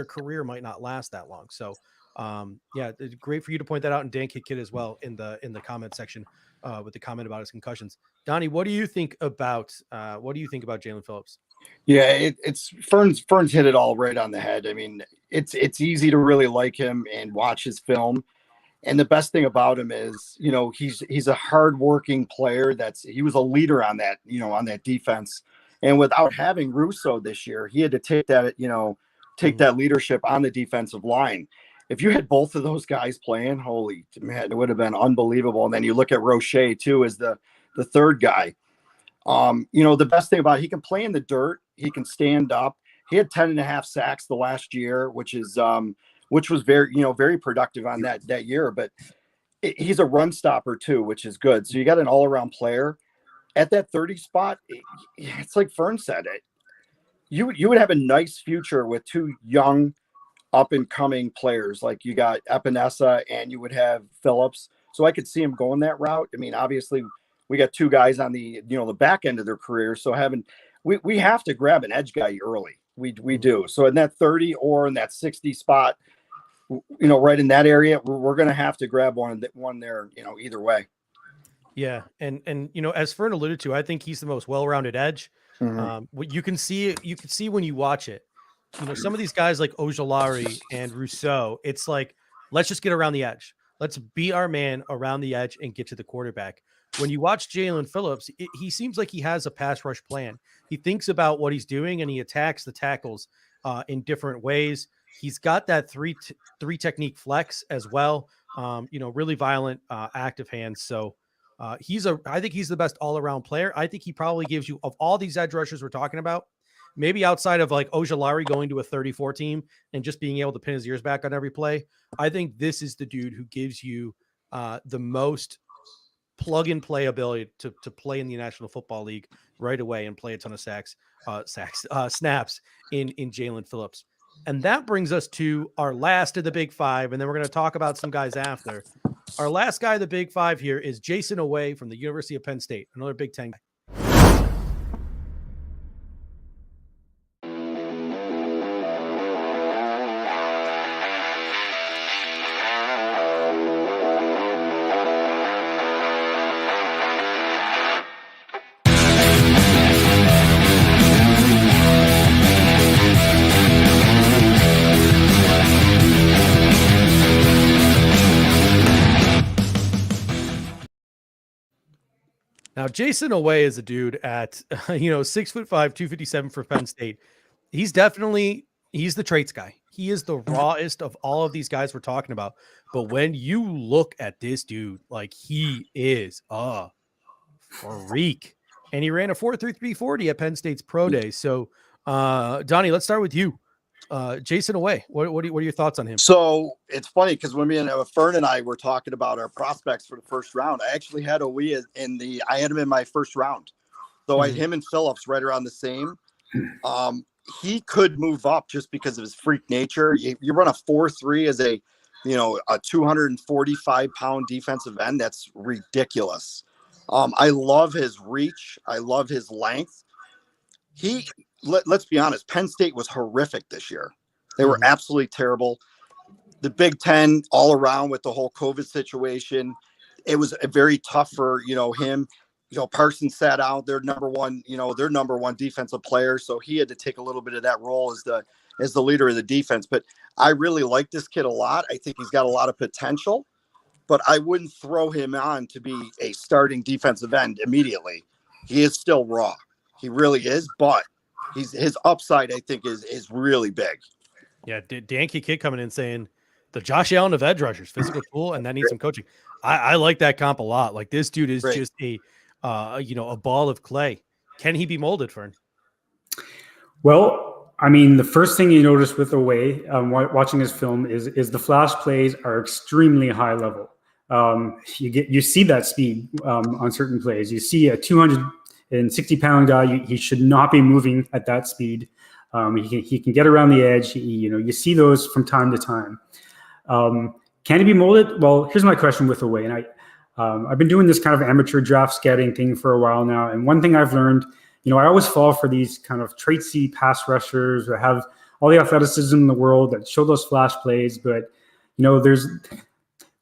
career might not last that long. So yeah, it's great for you to point that out. And Dan Kid as well in the comment section with the comment about his concussions. Donnie, what do you think about Jalen Phillips? Yeah, it's Fern's hit it all right on the head. I mean, it's easy to really like him and watch his film. And the best thing about him is, he's a hardworking player. He was a leader on that, on that defense. And without having Rousseau this year, he had to take that, that leadership on the defensive line. If you had both of those guys playing, holy man, it would have been unbelievable. And then you look at Roche too as the 3rd guy. The best thing about it, he can play in the dirt. He can stand up. He had 10.5 sacks the last year, which was very, very productive on that year. But he's a run stopper too, which is good. So you got an all-around player at that 30 spot. It's like Fern said, you would have a nice future with 2 young, up and coming players. Like you got Epinesa and you would have Phillips. So I could see him going that route. I mean, obviously we got 2 guys on the, the back end of their career. So we have to grab an edge guy early. We do. So in that 30 or in that 60 spot, right in that area, we're going to have to grab one there, either way. Yeah. And, as Fern alluded to, I think he's the most well-rounded edge. Mm-hmm. What you can see when you watch it, some of these guys like Ojolari and Rousseau, it's like, let's just get around the edge. Let's be our man around the edge and get to the quarterback. When you watch Jalen Phillips, he seems like he has a pass rush plan. He thinks about what he's doing and he attacks the tackles in different ways. He's got that three technique flex as well. Really violent, active hands. So I think he's the best all around player. I think he probably gives you, of all these edge rushers we're talking about, maybe outside of like Ojolari going to a 34 team and just being able to pin his ears back on every play, I think this is the dude who gives you the most plug and play ability to play in the National Football League right away and play a ton of snaps in Jalen Phillips. And that brings us to our last of the Big Five. And then we're going to talk about some guys after. Our last guy of the Big Five here is Jason Away from the University of Penn State, another Big Ten guy. Now, Jason Away is a dude at, 6'5", 257 for Penn State. He's the traits guy. He is the rawest of all of these guys we're talking about. But when you look at this dude, like he is a freak. And he ran a 4.33 40 at Penn State's pro day. So, Donnie, let's start with you. Jason Away, what are your thoughts on him? So it's funny because when me and Fern and I were talking about our prospects for the first round, I actually had Away I had him in my first round. So I had him and Phillips right around the same. He could move up just because of his freak nature. You run a 4.3 as a 245-pound defensive end. That's ridiculous. I love his reach. I love his length. let's be honest, Penn State was horrific this year. They were absolutely terrible. The Big Ten all around with the whole COVID situation, it was very tough for, him. Parsons sat out their number one defensive player. So he had to take a little bit of that role as the leader of the defense. But I really like this kid a lot. I think he's got a lot of potential, but I wouldn't throw him on to be a starting defensive end immediately. He is still raw. He really is, but his upside, I think, is really big. Yeah, Yankee Kid coming in saying the Josh Allen of edge rushers, physical tool, and that needs some coaching. I like that comp a lot. Like, this dude is just a ball of clay. Can he be molded, Fern? Well, I mean, the first thing you notice with Away, watching his film, is the flash plays are extremely high level. You see that speed on certain plays. You see a 260-pound guy. He should not be moving at that speed. He can get around the edge. You see those from time to time. Can he be molded? Well, here's my question with Away, and I've been doing this kind of amateur draft scouting thing for a while now. And one thing I've learned, I always fall for these kind of traitsy pass rushers that have all the athleticism in the world that show those flash plays. But, there's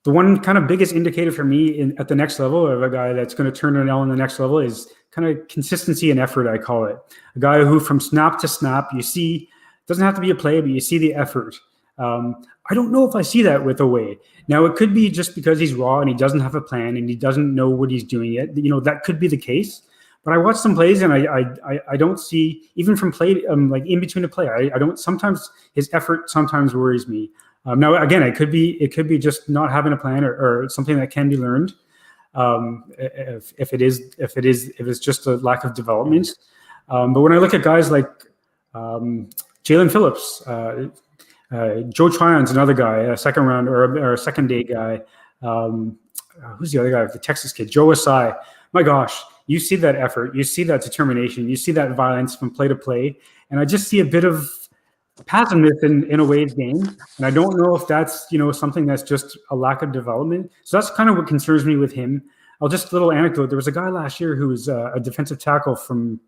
the one kind of biggest indicator for me at the next level of a guy that's going to turn an L in the next level is kind of consistency and effort, I call it. A guy who from snap to snap, you see, doesn't have to be a play, but you see the effort. I don't know if I see that with Away. Now, it could be just because he's raw and he doesn't have a plan and he doesn't know what he's doing yet. That could be the case. But I watch some plays and I don't see, even from play, like in between a play, I don't, sometimes his effort sometimes worries me. Now, again, it could be just not having a plan or something that can be learned. If it's just a lack of development. But when I look at guys like Jalen Phillips, Joe Tryon's another guy, a second round or a second day guy. Who's the other guy? The Texas kid, Joe Asai. My gosh, you see that effort, you see that determination, you see that violence from play to play, and I just see a bit of passiveness in Away's game, and I don't know if that's something that's just a lack of development. So that's kind of what concerns me with him. A little anecdote. There was a guy last year who was a defensive tackle from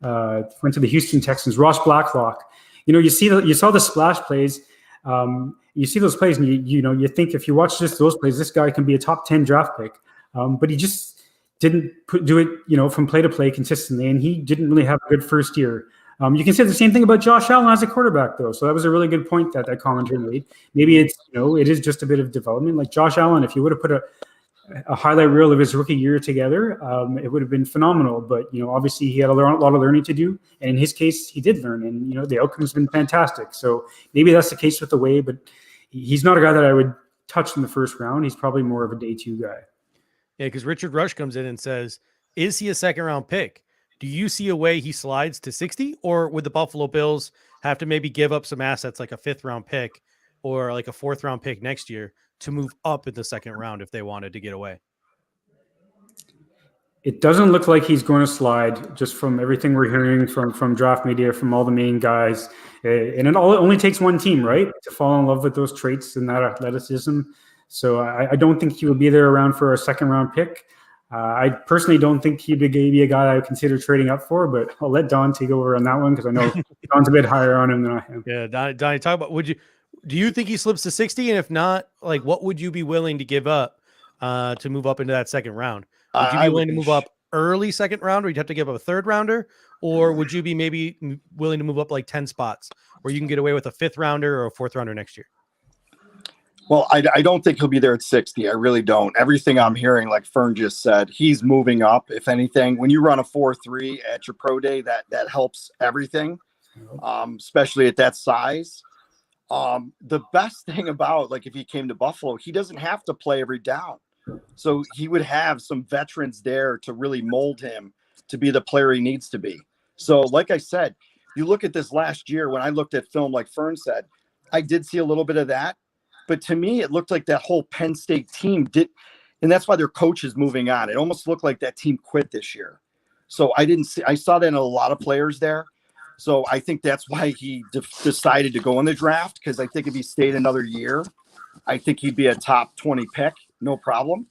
went to the Houston Texans, Ross Blacklock. You saw the splash plays. You see those plays, and you think if you watch just those plays, this guy can be a top 10 draft pick. But he just didn't do it, from play to play consistently, and he didn't really have a good first year. You can say the same thing about Josh Allen as a quarterback, though. So that was a really good point that commentator made. Maybe it's it is just a bit of development. Like Josh Allen, if you would have put a highlight reel of his rookie year together, it would have been phenomenal. But obviously he had a lot of learning to do, and in his case, he did learn, and the outcome's been fantastic. So maybe that's the case with the Way, but he's not a guy that I would touch in the first round. He's probably more of a day 2 guy. Yeah, because Richard Rush comes in and says, "Is he a second round pick? Do you see a way he slides to 60, or would the Buffalo Bills have to maybe give up some assets like a 5th round pick or like a 4th round pick next year to move up in the second round if they wanted to get away?" It doesn't look like he's going to slide, just from everything we're hearing from draft media, from all the main guys. And it only takes one team, right, to fall in love with those traits and that athleticism. So I don't think he will be there around for a second round pick. I personally don't think he'd be a guy I would consider trading up for, but I'll let Don take over on that one because I know Don's a bit higher on him than I am. Yeah, Donnie, talk about, do you think he slips to 60? And if not, like, what would you be willing to give up to move up into that second round? Would you be willing to move up early second round, or you'd have to give up a 3rd rounder? Or would you be maybe willing to move up like 10 spots where you can get away with a 5th rounder or a 4th rounder next year? Well, I don't think he'll be there at 60. I really don't. Everything I'm hearing, like Fern just said, he's moving up. If anything, when you run a 4.3 at your pro day, that helps everything, especially at that size. The best thing about, like, if he came to Buffalo, he doesn't have to play every down. So he would have some veterans there to really mold him to be the player he needs to be. So, like I said, you look at this last year, when I looked at film, like Fern said, I did see a little bit of that. But to me, it looked like that whole Penn State team did, and that's why their coach is moving on. It almost looked like that team quit this year. So I saw that in a lot of players there. So I think that's why he decided to go in the draft, because I think if he stayed another year, I think he'd be a top 20 pick, no problem.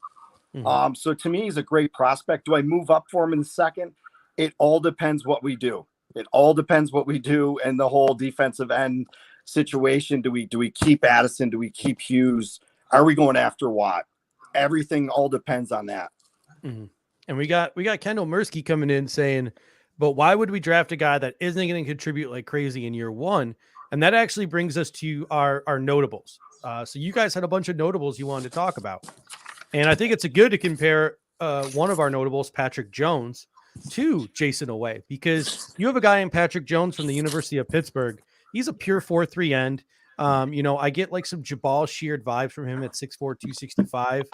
So to me, he's a great prospect. Do I move up for him in the second? It all depends what we do. It all depends what we do and the whole defensive end situation. Do we keep Addison? Do we keep Hughes? Are we going after Watt? Everything all depends on that. Mm-hmm. And we got Kendall Mursky coming in saying, but why would we draft a guy that isn't going to contribute like crazy in year one? And that actually brings us to our notables. So you guys had a bunch of notables you wanted to talk about. And I think it's good to compare one of our notables, Patrick Jones, to Jason Away, because you have a guy in Patrick Jones from the University of Pittsburgh. He's a pure 4-3 end. I get like some Jabal sheared vibes from him at 6'4", 265,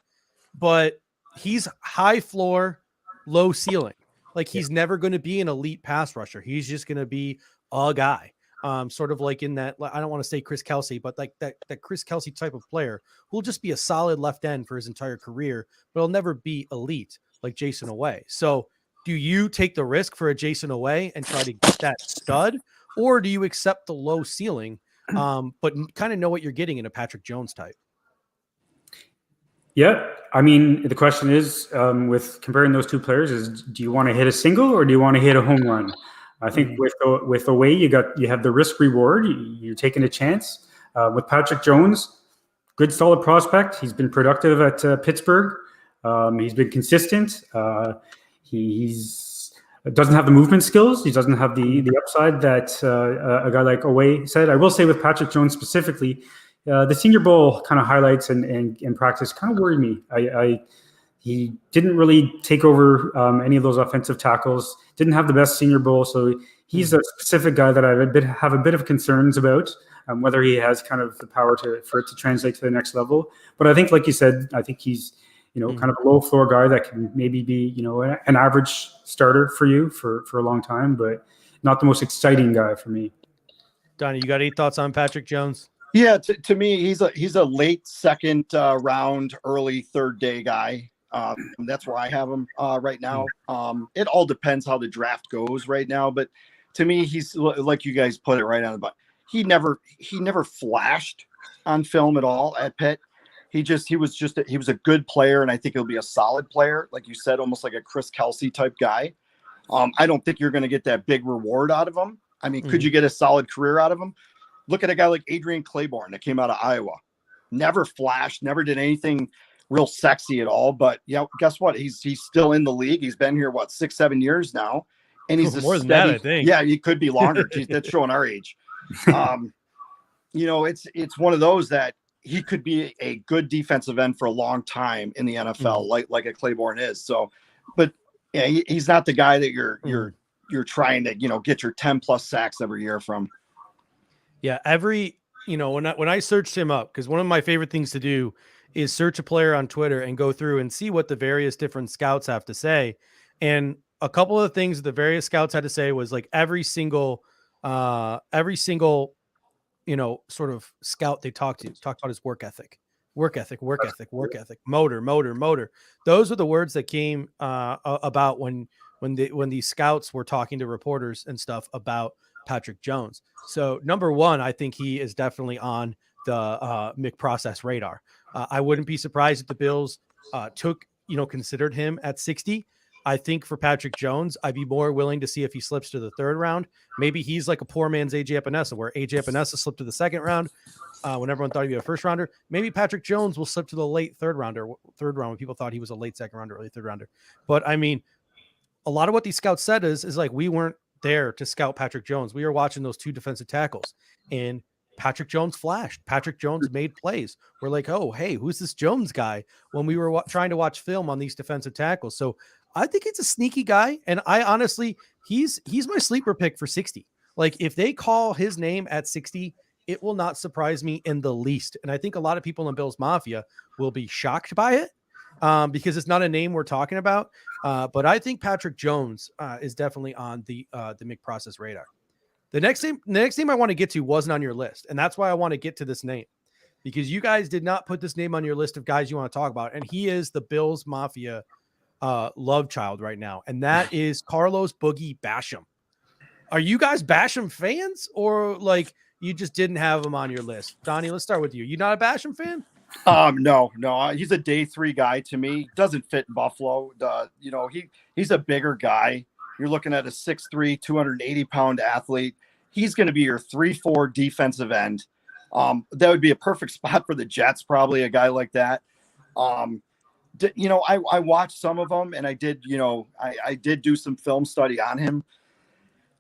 but he's high floor, low ceiling. Like he's never going to be an elite pass rusher. He's just going to be a guy. Sort of like in that, I don't want to say Chris Kelsey, but like that Chris Kelsey type of player who'll just be a solid left end for his entire career, but he'll never be elite like Jason Away. So do you take the risk for a Jason Away and try to get that stud, or do you accept the low ceiling, but kind of know what you're getting in a Patrick Jones type? Yeah, I mean, the question is, with comparing those two players, is do you want to hit a single or do you want to hit a home run? I think with Away, you have the risk reward. You're taking a chance. With Patrick Jones, good solid prospect. He's been productive at Pittsburgh. He's been consistent. He's doesn't have the movement skills. He doesn't have the upside that a guy like Away said. I will say with Patrick Jones specifically, the Senior Bowl kind of highlights and practice kind of worried me. He didn't really take over any of those offensive tackles, didn't have the best Senior Bowl. So he's a specific guy that I have a bit of concerns about, whether he has kind of the power for it to translate to the next level. But I think, like you said, I think he's, kind of a low floor guy that can maybe be, an average starter for you for a long time, but not the most exciting guy for me. Donnie, you got any thoughts on Patrick Jones? Yeah, to me, he's a late second round, early third day guy. That's where I have him right now. It all depends how the draft goes right now, but to me, he's like you guys put it right on the button. He never flashed on film at all at Pitt. He was a good player, and I think he'll be a solid player, like you said, almost like a Chris Kelsey type guy. I don't think you're going to get that big reward out of him. I mean, could you get a solid career out of him? Look at a guy like Adrian Claiborne that came out of Iowa. Never flashed, never did anything real sexy at all. But guess what? He's still in the league. He's been here, 6-7 years now. And he's more than that, I think. Yeah, he could be longer. Geez, that's showing our age. It's one of those that he could be a good defensive end for a long time in the NFL, like a Claiborne is. So, but yeah, he's not the guy that you're trying to, get your 10 plus sacks every year from. Yeah. When I searched him up, because one of my favorite things to do is search a player on Twitter and go through and see what the various different scouts have to say. And a couple of things the various scouts had to say was like every single, sort of scout they talked about his work ethic, motor. Those were the words that came about when these scouts were talking to reporters and stuff about Patrick Jones. So number one, I think he is definitely on the McProcess radar. I wouldn't be surprised if the Bills considered him at 60. I think for Patrick Jones, I'd be more willing to see if he slips to the third round. Maybe he's like a poor man's AJ Epinesa, where AJ Epinesa slipped to the second round when everyone thought he'd be a first rounder. Maybe Patrick Jones will slip to the late third round when people thought he was a late second rounder, early third rounder. But I mean, a lot of what these scouts said is like, we weren't there to scout Patrick Jones. We were watching those two defensive tackles, and Patrick Jones flashed. Patrick Jones made plays. We're like, oh, hey, who's this Jones guy? When we were trying to watch film on these defensive tackles. So I think he's a sneaky guy. And I honestly, he's my sleeper pick for 60. Like if they call his name at 60, it will not surprise me in the least. And I think a lot of people in Bills Mafia will be shocked by it because it's not a name we're talking about. But I think Patrick Jones is definitely on the McProcess radar. The next name I want to get to wasn't on your list. And that's why I want to get to this name, because you guys did not put this name on your list of guys you want to talk about. And he is the Bills Mafia love child right now. And that is Carlos Boogie Basham. Are you guys Basham fans, or like you just didn't have him on your list? Donnie, let's start with you. You not a Basham fan? No. He's a day 3 guy to me. Doesn't fit in Buffalo. He's a bigger guy. You're looking at a 6'3", 280-pound athlete. He's going to be your 3-4 defensive end. That would be a perfect spot for the Jets, probably a guy like that. I watched some of them, and I did do some film study on him.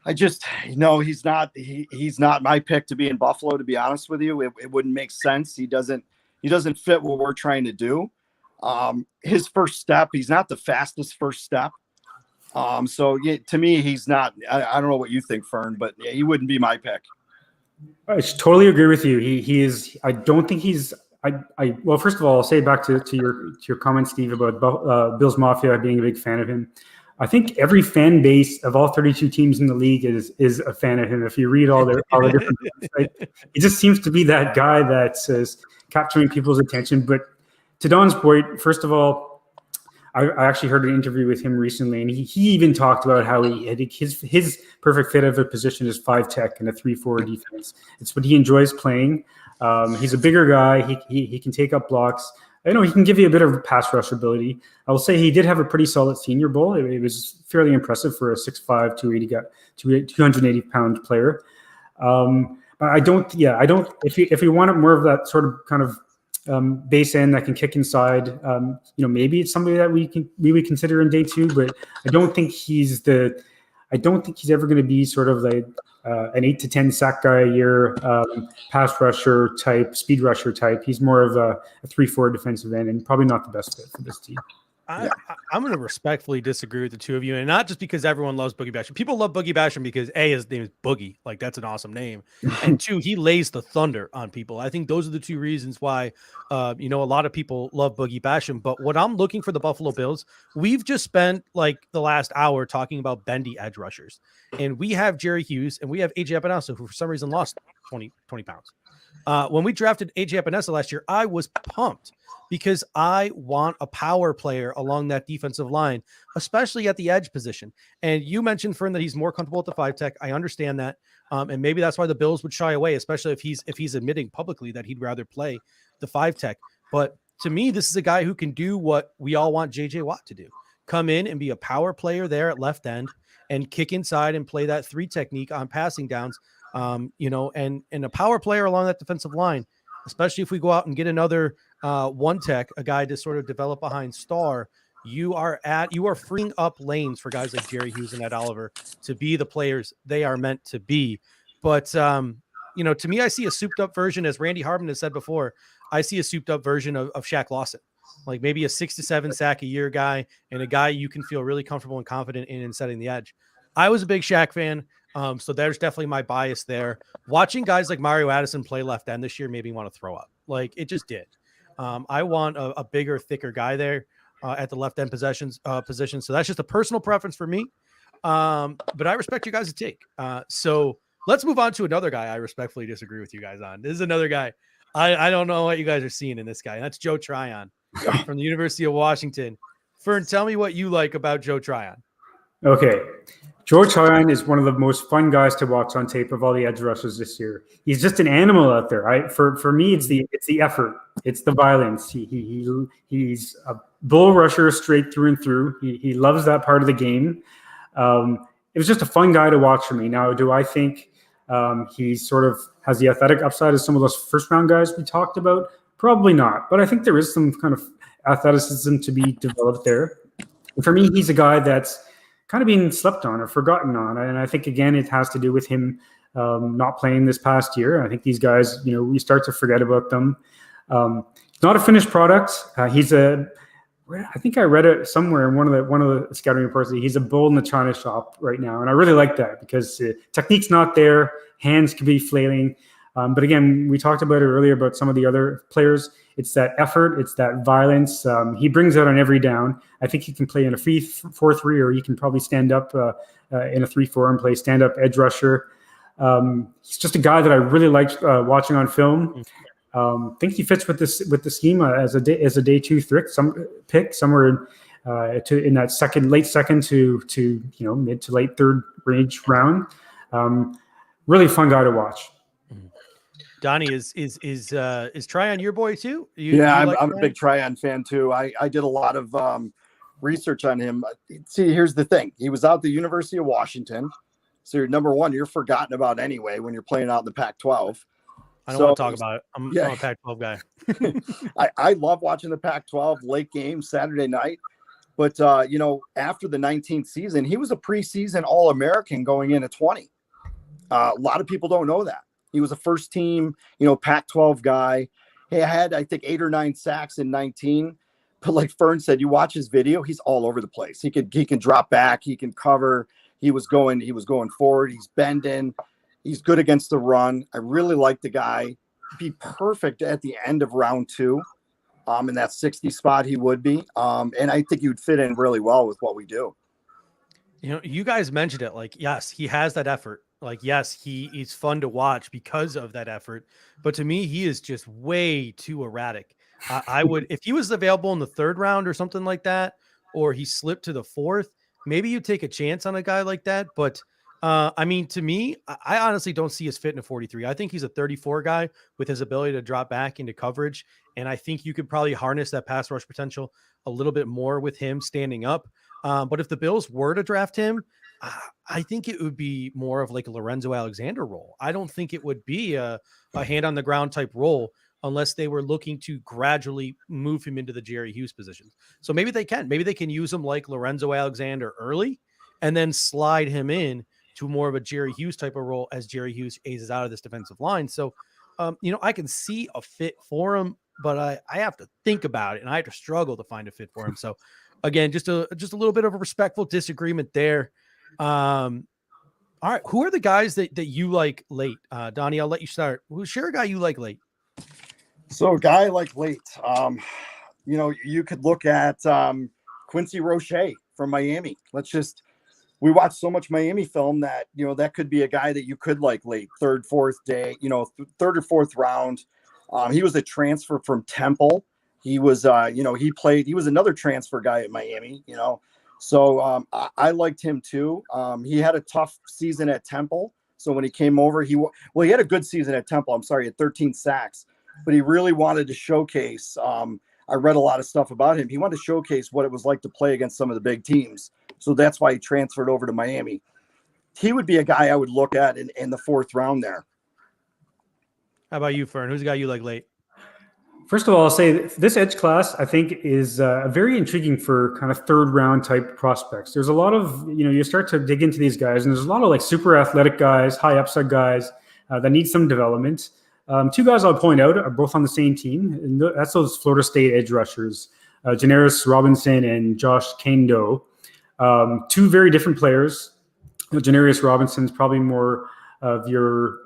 I just, he's not my pick to be in Buffalo, to be honest with you. It wouldn't make sense. He doesn't fit what we're trying to do. His first step, he's not the fastest first step. To me, he's not. I don't know what you think, Fern, but yeah, he wouldn't be my pick. I totally agree with you. He is. I don't think he's. Well, first of all, I'll say back to your comment, Steve, about Bills Mafia being a big fan of him. I think every fan base of all 32 teams in the league is a fan of him. If you read all the different websites, he just seems to be that guy that is capturing people's attention. But to Don's point, first of all, I actually heard an interview with him recently, and he even talked about how his perfect fit of a position is 5 tech and a 3-4 defense. It's what he enjoys playing. He's a bigger guy. He can take up blocks. I know he can give you a bit of pass rush ability. I will say he did have a pretty solid Senior Bowl. It was fairly impressive for a 6'5", 280-pound player. But I don't. If you wanted more of that sort of kind of base end that can kick inside, maybe it's somebody that we would consider in day 2. But I don't think he's ever going to be sort of like an 8 to 10 sack guy a year, pass rusher type, speed rusher type. He's more of a 3-4 defensive end, and probably not the best fit for this team. I'm going to respectfully disagree with the two of you, and not just because everyone loves Boogie Basham. People love Boogie Basham because A, his name is Boogie, like that's an awesome name, and 2, he lays the thunder on people. I think those are the 2 reasons why, a lot of people love Boogie Basham. But what I'm looking for the Buffalo Bills, we've just spent like the last hour talking about bendy edge rushers, and we have Jerry Hughes and we have AJ Epinesa, who for some reason lost 20 pounds. When we drafted AJ Epinesa last year, I was pumped because I want a power player along that defensive line, especially at the edge position. And you mentioned, Fern, that he's more comfortable at the 5 tech. I understand that. And maybe that's why the Bills would shy away, especially if he's admitting publicly that he'd rather play the 5 tech. But to me, this is a guy who can do what we all want JJ Watt to do. Come in and be a power player there at left end and kick inside and play that 3 technique on passing downs, and a power player along that defensive line, especially if we go out and get another 1 tech, a guy to sort of develop behind Star. You are freeing up lanes for guys like Jerry Hughes and Ed Oliver to be the players they are meant to be. But, to me, I see a souped up version, as Randy Harmon has said before, I see a souped up version of Shaq Lawson, like maybe a 6 to 7 sack a year guy, and a guy you can feel really comfortable and confident in setting the edge. I was a big Shaq fan. So there's definitely my bias there. Watching guys like Mario Addison play left end this year made me want to throw up. Like it just did. I want a bigger, thicker guy there at the left end position. So that's just a personal preference for me. But I respect you guys' take. So let's move on to another guy I respectfully disagree with you guys on. This is another guy. I don't know what you guys are seeing in this guy. And that's Joe Tryon from the University of Washington. Fern, tell me what you like about Joe Tryon. Okay. Joe Tryon is one of the most fun guys to watch on tape of all the edge rushers this year. He's just an animal out there. For me, it's the effort, it's the violence. He's a bull rusher straight through and through. He loves that part of the game. It was just a fun guy to watch for me. Now, do I think he sort of has the athletic upside of some of those first round guys we talked about? Probably not. But I think there is some kind of athleticism to be developed there. And for me, he's a guy that's kind of being slept on or forgotten on. And I think, again, it has to do with him not playing this past year. I think these guys, we start to forget about them. He's not a finished product. I think I read it somewhere in one of the scouting reports that he's a bull in the china shop right now. And I really like that because technique's not there. Hands could be flailing. But again, we talked about it earlier about some of the other players. It's that effort. It's that violence. He brings that on every down. I think he can play in a 4-3, or he can probably stand up in a 3-4 and play stand-up edge rusher. He's just a guy that I really liked watching on film. Think he fits with the schema as a day 2 pick somewhere in that late second to mid to late third range round. Really fun guy to watch. Donnie, is Tryon your boy too? I'm a big Tryon fan too. I did a lot of research on him. See, here's the thing. He was out the University of Washington. So you're number one, you're forgotten about anyway when you're playing out in the Pac-12. I don't want to talk about it. I'm a Pac-12 guy. I love watching the Pac-12 late game Saturday night. But, after the 19th season, he was a preseason All-American going into 20. A lot of people don't know that. He was a first team, Pac-12 guy. He had, I think, 8 or 9 sacks in 19. But like Fern said, you watch his video, he's all over the place. He can drop back, he can cover. He was going forward, he's bending. He's good against the run. I really like the guy. Be perfect at the end of round 2. In that 60 spot, he would be. And I think you'd fit in really well with what we do. You guys mentioned it. Like, yes, he has that effort. Like, yes, he's fun to watch because of that effort. But to me, he is just way too erratic. I would, if he was available in the 3rd round or something like that, or he slipped to the 4th, maybe you take a chance on a guy like that. But to me, I honestly don't see his fit in a 43. I think he's a 34 guy with his ability to drop back into coverage. And I think you could probably harness that pass rush potential a little bit more with him standing up. But if the Bills were to draft him, I think it would be more of like a Lorenzo Alexander role. I don't think it would be a hand on the ground type role unless they were looking to gradually move him into the Jerry Hughes position. So maybe they can use him like Lorenzo Alexander early and then slide him in to more of a Jerry Hughes type of role as Jerry Hughes ages out of this defensive line. So, I can see a fit for him, but I have to think about it and I have to struggle to find a fit for him. So again, just a little bit of a respectful disagreement there. All right. Who are the guys that you like late? Donnie, I'll let you start. Share a guy you like late. So a guy like late, you could look at Quincy Roche from Miami. We watched so much Miami film that, that could be a guy that you could like late, 3rd, 4th day, 3rd or 4th round. He was a transfer from Temple. He was, he was another transfer guy at Miami, So I liked him too. He had a tough season at Temple. So when he came over, he had a good season at Temple. I'm sorry, at 13 sacks, but he really wanted to showcase. I read a lot of stuff about him. He wanted to showcase what it was like to play against some of the big teams. So that's why he transferred over to Miami. He would be a guy I would look at in the 4th round there. How about you, Fern? Who's the guy you like late? First of all, I'll say this edge class, I think, is very intriguing for kind of 3rd round type prospects. There's a lot of, you start to dig into these guys, and there's a lot of like super athletic guys, high upside guys that need some development. 2 guys I'll point out are both on the same team, and that's those Florida State edge rushers, Janaris Robinson and Josh Kendo. 2 very different players. Janaris Robinson's probably more of your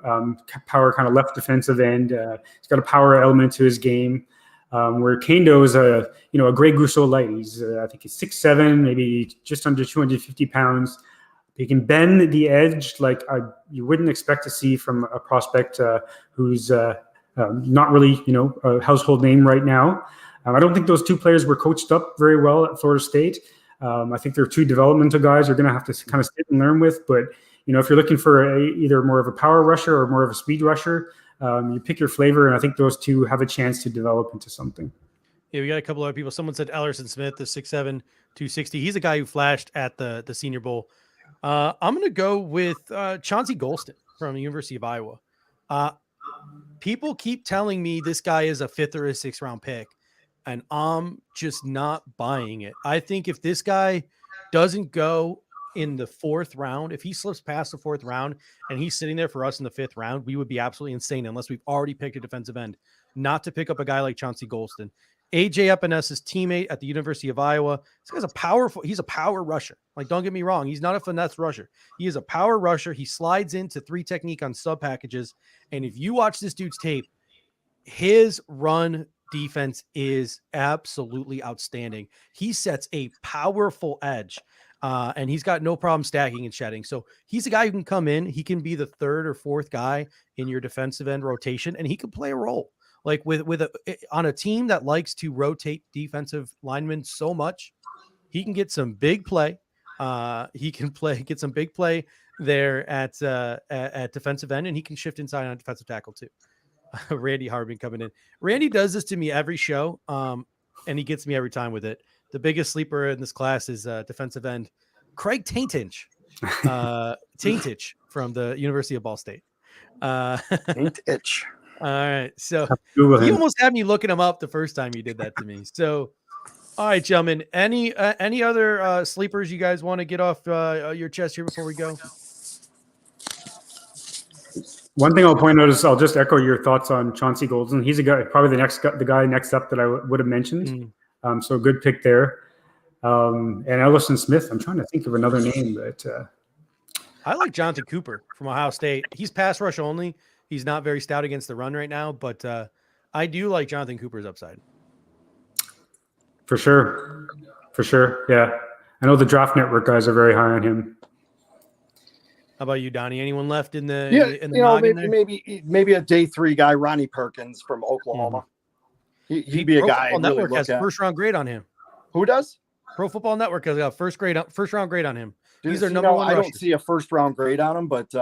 power kind of left defensive end. He's got a power element to his game, where Kendo is a Grey Gousso light. He's I think he's 6'7", maybe just under 250 pounds. He can bend the edge like you wouldn't expect to see from a prospect who's not really a household name right now. I don't think those 2 players were coached up very well at Florida State. I think they're 2 developmental guys you're going to have to kind of sit and learn with. But, if you're looking for either more of a power rusher or more of a speed rusher, you pick your flavor. And I think those 2 have a chance to develop into something. Yeah, we got a couple other people. Someone said Ellerson Smith, the 6'7", 260. He's a guy who flashed at the Senior Bowl. I'm going to go with Chauncey Golston from the University of Iowa. People keep telling me this guy is a 5th or a 6th round pick, and I'm just not buying it. I think if this guy doesn't go in the 4th round, if he slips past the 4th round and he's sitting there for us in the 5th round, we would be absolutely insane unless we've already picked a defensive end not to pick up a guy like Chauncey Golston. AJ Epinez's teammate at the University of Iowa. This guy's he's a power rusher. Like, don't get me wrong. He's not a finesse rusher. He is a power rusher. He slides into 3 technique on sub packages. And if you watch this dude's tape, his run defense is absolutely outstanding. He sets a powerful edge, and he's got no problem stacking and shedding. So he's a guy who can come in. He can be the 3rd or 4th guy in your defensive end rotation, and he can play a role. Like on a team that likes to rotate defensive linemen so much, he can get some big play. He can get some big play there at defensive end, and he can shift inside on defensive tackle too. Randy Harbin coming in. Randy does this to me every show, and he gets me every time with it. the biggest sleeper in this class is defensive end Craig Taintich, from the University of Ball State. Ain't itch. All right, so Google you him. almost had me looking him up the first time you did that to me. So, all right, gentlemen, any other sleepers you guys want to get off your chest here before we go? One thing I'll point out is I'll just echo your thoughts on Chauncey Golden. He's a guy, probably the guy next up that I would have mentioned. So good pick there. And Ellison Smith. I'm trying to think of another name, but I like Jonathan Cooper from Ohio State. He's pass rush only. He's not very stout against the run right now, but I do like Jonathan Cooper's upside. For sure. Yeah. I know the Draft Network guys are very high on him. How about you, Donnie? Anyone left in the Yeah, in the maybe a day 3 guy, Ronnie Perkins from Oklahoma. He'd be a guy I'd really Network look has at. first round grade on him. Who does? Pro Football Network has a first round grade on him. Dude, He's our number one I rusher. don't see a first round grade on him, but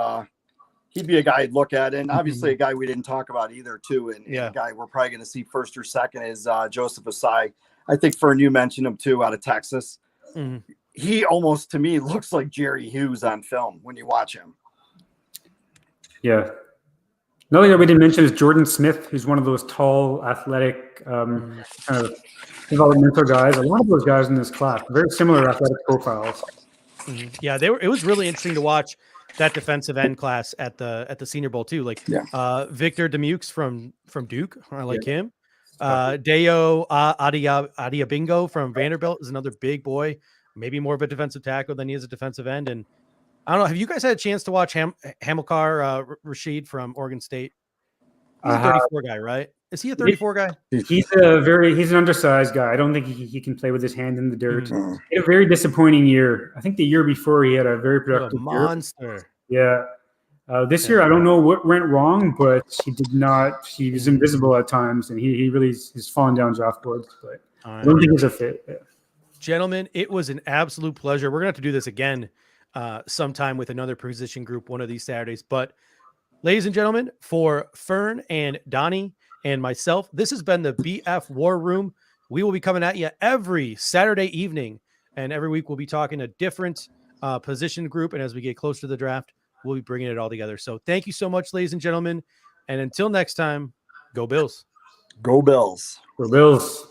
he'd be a guy I'd look at, and obviously a guy we didn't talk about either, too. And a guy we're probably going to see first or second is Joseph Asai. I think Fern, you mentioned him too, out of Texas. He almost to me looks like Jerry Hughes on film when you watch him. Yeah. Another guy we didn't mention is Jordan Smith, who's one of those tall, athletic, kind of developmental guys. A lot of those guys in this class, very similar athletic profiles. Yeah, it was really interesting to watch that defensive end class at the Senior Bowl too. Like Victor Demukes from Duke, I like him. Deo Adiabingo from Vanderbilt is another big boy, maybe more of a defensive tackle than he is a defensive end. And I don't know, have you guys had a chance to watch Hamilcar Rashid from Oregon State? He's a 34 guy, right? Is he a 34 guy? He's an undersized guy. I don't think he can play with his hand in the dirt. He had a very disappointing year. I think the year before he had a very productive monster. Year. Yeah. This year, I don't know what went wrong, but he was invisible at times, and he really is falling down draft boards, but I don't think he's a fit. Yeah. Gentlemen, it was an absolute pleasure. We're going to have to do this again sometime with another position group one of these Saturdays. But ladies and gentlemen, for Fern and Donnie and myself, this has been the BF War Room. We will be coming at you every Saturday evening, and every week we'll be talking a different position group. And as we get closer to the draft, we'll be bringing it all together. So thank you so much, ladies and gentlemen. And until next time, go Bills. Go Bills. Go Bills.